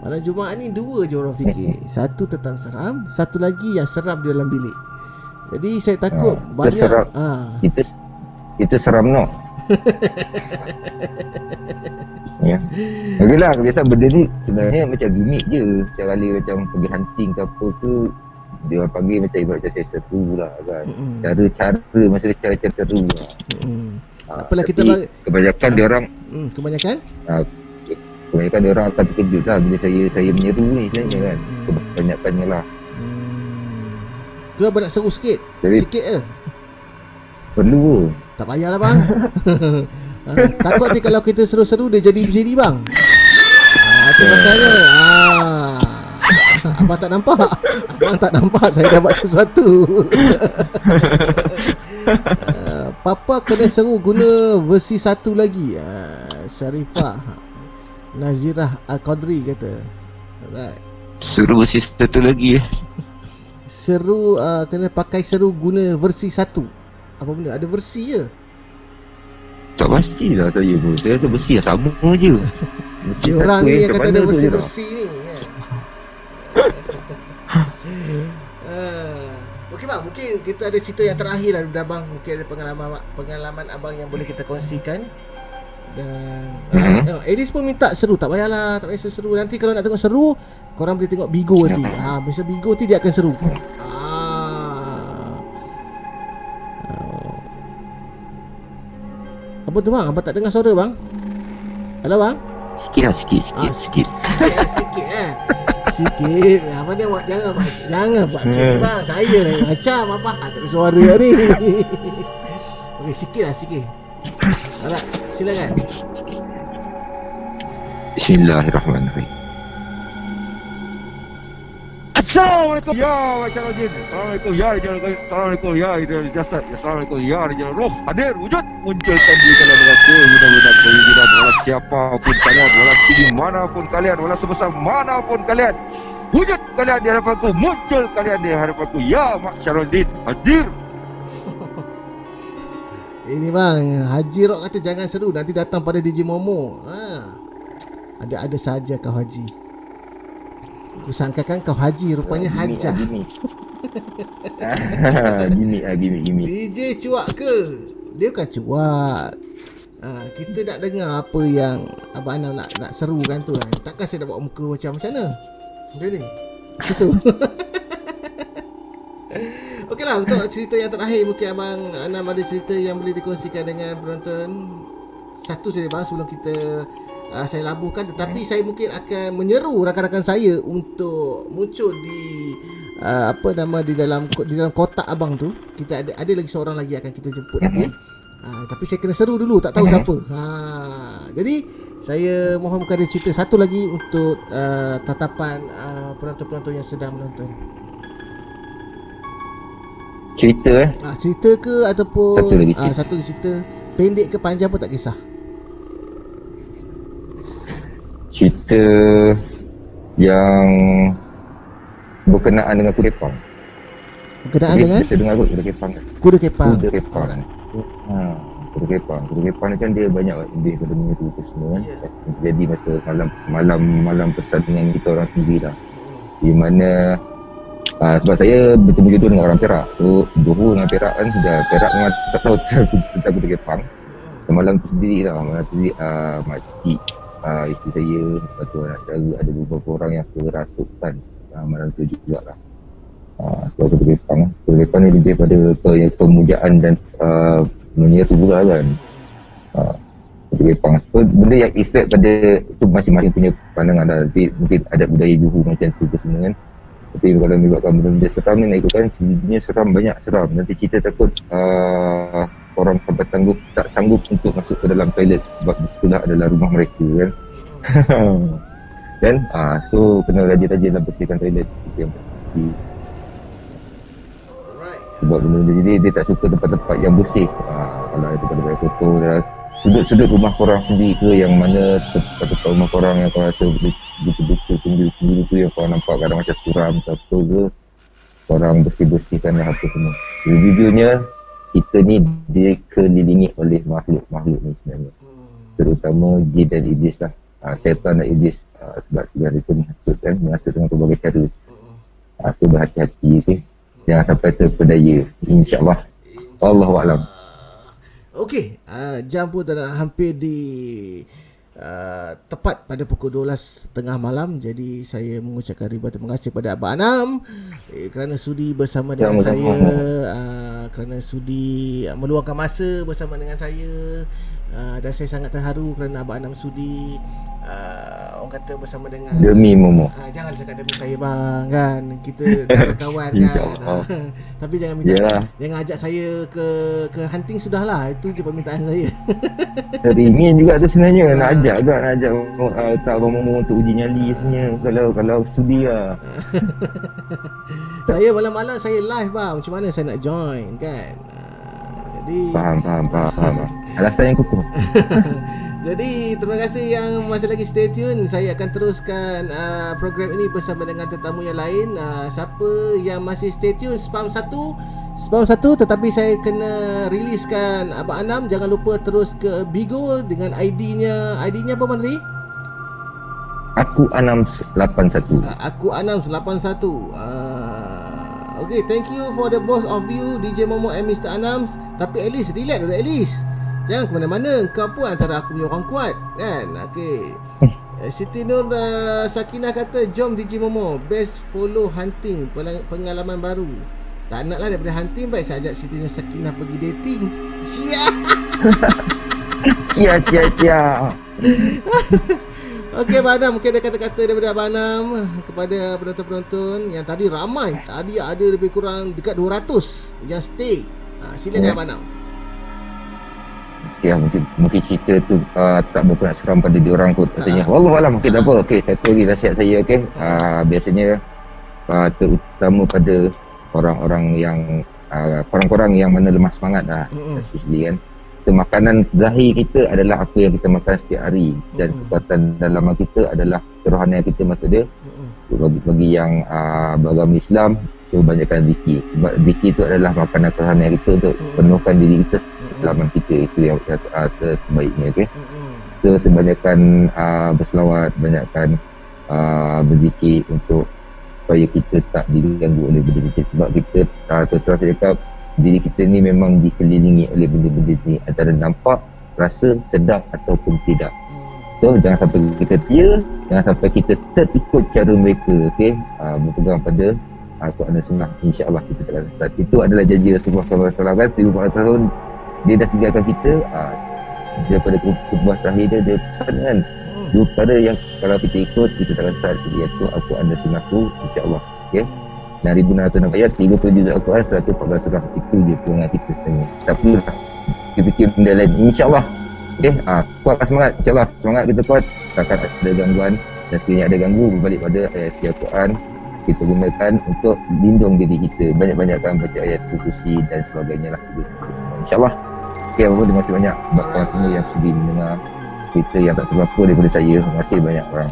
Malam Jumaat ni dua je orang fikir. Satu tentang seram, satu lagi yang seram di dalam bilik. Jadi saya takut banyak Kita seram no. Ya. Okeylah, biasa benda ni sebenarnya macam gimmick je. Setiap kali macam pergi hunting ke apa ke, dia orang panggil macam ibarat saya seru lah kan. Cara macam cara seru lah. Apalah kita kebanyakan dia orang kebanyakan Kebanyakan dia orang akan terkejut lah bila saya menyeru ni sebenarnya kan. Kebanyakannya lah. Tu abang nak seru sikit. Jadi, Sikit je. perlu. Tak payahlah bang. Takut nanti kalau kita seru-seru dia jadi macam ni bang. Itu masalahnya. Abang tak nampak. Abang tak nampak saya dah buat sesuatu. Papa kena seru guna versi 1 lagi. Syarifah Nazirah Al-Qadri kata. Alright. Suruh versi satu lagi. Seru kena pakai seru guna versi 1. Apa benda? Ada versi je. Tak pastilah saya pun. Saya rasa versi yang sama je. Versi Dia orang satu ni yang kat kata mana ada tu je versi-versi ni kan? Okey bang, mungkin kita ada cerita yang terakhir lah daripada abang. Mungkin ada pengalaman abang yang boleh kita kongsikan. Dan Edis pun minta seru. Tak payahlah, tak payah seru. Nanti kalau nak tengok seru, korang boleh tengok Bigo nanti. Bisa Bigo nanti dia akan seru. Apa tu bang? Abang tak dengar suara bang? Halo bang? Sikit lah, sikit. Sikit apa dia buat? Jangan buat macam ni bang. Saya macam apa? Tak ada suara ni. Okey, sikit. Alright, silakan. Bismillahirrahmanirrahim. Assalamualaikum ya masyarakat jin. Assalamualaikum ya rijal gaib. Assalamualaikum ya rijal jasad. Assalamualaikum ya rijal roh. Hadir wujud munculkan diri kalian dengan seguna-guna kewujudan walau siapapun kalian, walau tinggi manapun kalian, walau sebesar manapun kalian. Wujud kalian di hadapanku, muncul kalian di hadapanku ya masyarakat jin. Hadir. Ini bang, Haji Rock kata jangan seru, nanti datang pada DJ Momo. Ada saja kau Haji. Kusangkakan kau Haji, rupanya Hajah. Gimik. DJ cuak ke? Dia bukan cuak. Kita nak dengar apa yang Abang Anam nak seru kan tu kan. Takkan saya nak buat muka macam mana? Macam ni. Gitu. Okeylah, untuk cerita yang terakhir mungkin Abang Anam ada cerita yang boleh dikongsikan dengan penonton. Satu saja bang sebelum kita saya labuhkan, tetapi saya mungkin akan menyeru rakan-rakan saya untuk muncul di di dalam kotak abang tu. Kita ada lagi seorang lagi akan kita jemput nanti. Tapi saya kena seru dulu, tak tahu siapa. Jadi saya mohon bukan ada cerita satu lagi untuk tatapan penonton-penonton yang sedang menonton. Cerita cerita ke ataupun satu lagi cerita, pendek ke panjang pun tak kisah. Cerita yang berkenaan dengan kuda kepang. Berkenaan dengan? Saya dengar kot kuda kepang. Kuda kepang. Kuda kepang ni kan dia banyak lebih pada menyeru tu semua kan. Jadi masa malam pertandingan kita orang sendiri lah. Di mana sebab saya bertemu jodoh dengan orang Perak. So Johor dengan Perak kan sudah, Perak memang tak tahu tentang kuda kepang. Malam tu sendiri lah, makcik, isteri saya, lepas tu anak saudara, ada beberapa orang yang kerasukan malam tu jugalah. Sebab kuda kepang ni lebih pada pemujaan dan menyeru pula kan. Kuda kepang so, benda yang efek pada tu masing-masing punya pandangan lah. Nanti mungkin ada budaya Johor macam tu semua kan. Tapi kalau menyebabkan benda-benda seram ni, nak ikutkan sebenarnya seram, banyak seram. Nanti cerita takut orang sampai tak sanggup untuk masuk ke dalam toilet sebab di sebelah adalah rumah mereka kan. Dan so kena rajin-rajin dalam bersihkan toilet itu yang pasti. Sebab benda-benda jadi dia tak suka tempat-tempat yang bersih. Kalau ada tempat-tempat kotor dah, sudut-sudut rumah korang sendiri ke yang mana tempat-tempat rumah korang yang kau rasa betul-betul sendiri tu yang kau nampak kadang macam suram atau apa ke, korang bersih-bersihkan lah apa semua. Jujurnya kita ni dikelilingi oleh makhluk-makhluk ni sebenarnya, terutama jin dan iblis lah. Syaitan dan iblis, sebab dia itu menghasut dengan berbagai cara. So berhati-hati okay? Jangan sampai terpedaya, insyaAllah. Wallahualam. Okey, jam pun dah hampir di tepat pada pukul 12 tengah malam. Jadi saya mengucapkan ribuan terima kasih kepada Abang Anam kerana sudi bersama dengan saya, kerana sudi meluangkan masa bersama dengan saya Dan saya sangat terharu kerana Abang Anam sudi orang kata bersama dengan Demi Momo. jangan cakap demi saya bang, kan kita dah kawan kan. InsyaAllah. Tapi jangan minta, Yalah. jangan ajak saya ke hunting sudahlah. Itu je permintaan saya. Teringin juga tu sebenarnya. Nak ajak juga, nak ajak tak Abang Momo untuk uji nyali sebenarnya. Kalau sudi lah. Saya malam-malam saya live bang. Macam mana saya nak join kan? Jadi Faham. Alasan yang kukuh. jadi terima kasih yang masih lagi stay tune. Saya akan teruskan program ini bersama dengan tetamu yang lain. Siapa yang masih stay tune, spam satu, tetapi saya kena riliskan Abang Anam. Jangan lupa terus ke Bigo dengan ID-nya apa Menteri? Aku Anam 81. Aku Anam 81. Okay, thank you for the both of you, DJ Momo and Mr. Anams. Tapi at least relax dulu, at least jangan ke mana-mana. Kau pun antara aku punya orang kuat kan. Okay. Siti Nur Sakinah kata, jom DJ Momo, best follow hunting, pengalaman baru. Tak nak lah daripada hunting, baik saya ajak Siti Nur Sakinah pergi dating. Cia. Okey Abang Anam, mungkin ada kata-kata daripada Abang Anam kepada penonton-penonton yang tadi ramai. Tadi ada lebih kurang dekat 200 yang stay. Silakan Abang Anam. Ya, mungkin cerita tu tak berapa nak seram pada diorang kot rasanya. Wallahualam, mungkin tak apa. Okey, satu lagi nasihat saya, okey. Biasanya terutama pada orang-orang yang korang-korang yang mana lemah semangat lah, especially kan. So, makanan zahir kita adalah apa yang kita makan setiap hari, dan kekuatan dalaman kita adalah kerohanian kita, maksud dia. Bagi yang beragama Islam, so banyakkan zikir. Sebab zikir itu adalah makanan kerohanian kita untuk penuhkan diri kita, dalaman kita. Itu yang sebaiknya, okey. So sebanyakkan berselawat, banyakkan berzikir untuk supaya kita tak diganggu oleh benda kita. Sebab kita terus cakap, diri kita ni memang dikelilingi oleh benda-benda ni, antara nampak, rasa, sedap ataupun tidak. So jangan sampai kita jangan sampai kita terikut cara mereka, okey. Berpegang pada Quran dan Sunnah, insya-Allah kita akan sesat. Itu adalah janji Rasulullah SAW kan, 1400 tahun dia dah tinggalkan kita. Daripada khutbah terakhir dia pesan kan, dua perkara yang kalau kita ikut kita takkan sesat, iaitu Al-Quran dan Sunnahku, insya-Allah, okey. Dan 1606 ayat, 30 juz Al-Quran, 114 surah. Itu je peluang kita sebenarnya. Tak perlu lah fikir benda lain, insya-Allah. Okey, kuatkan semangat, insya-Allah. Semangat kita kuat, takkan ada gangguan. Dan sekiranya ada ganggu, berbalik pada ayat Al-Quran, kita gunakan untuk lindung diri kita. Banyak-banyakkan baca ayat kursi dan sebagainya lah, insya-Allah. Okey, terima kasih banyak buat kawan semua yang sudi mendengar cerita yang tak seberapa daripada saya. Terima kasih banyak orang.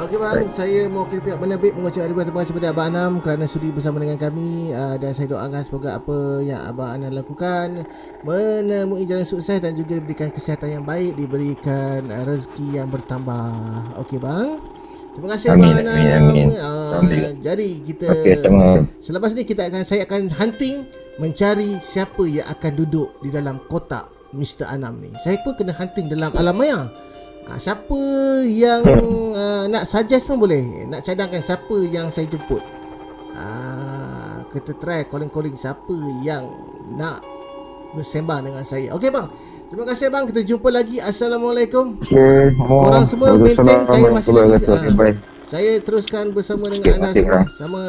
Okey bang, saya mewakili pihak Penerbit mengucapkan terima kasih kepada Abang Anam kerana sudi bersama dengan kami, dan saya doakan semoga apa yang Abang Anam lakukan menemui jalan sukses dan juga diberikan kesihatan yang baik, diberikan rezeki yang bertambah. Okey bang, terima kasih Abang Anam. Amin. Jadi kita selepas ni saya akan hunting mencari siapa yang akan duduk di dalam kotak Mr. Anam ni. Saya pun kena hunting dalam alam maya. Siapa yang nak suggest pun boleh, nak cadangkan siapa yang saya jemput. Kita try calling siapa yang nak bersembang dengan saya. Okey bang, terima kasih bang, kita jumpa lagi. Assalamualaikum. Korang semua maintain, saya masih lagi saya teruskan bersama dengan anda semua. Sama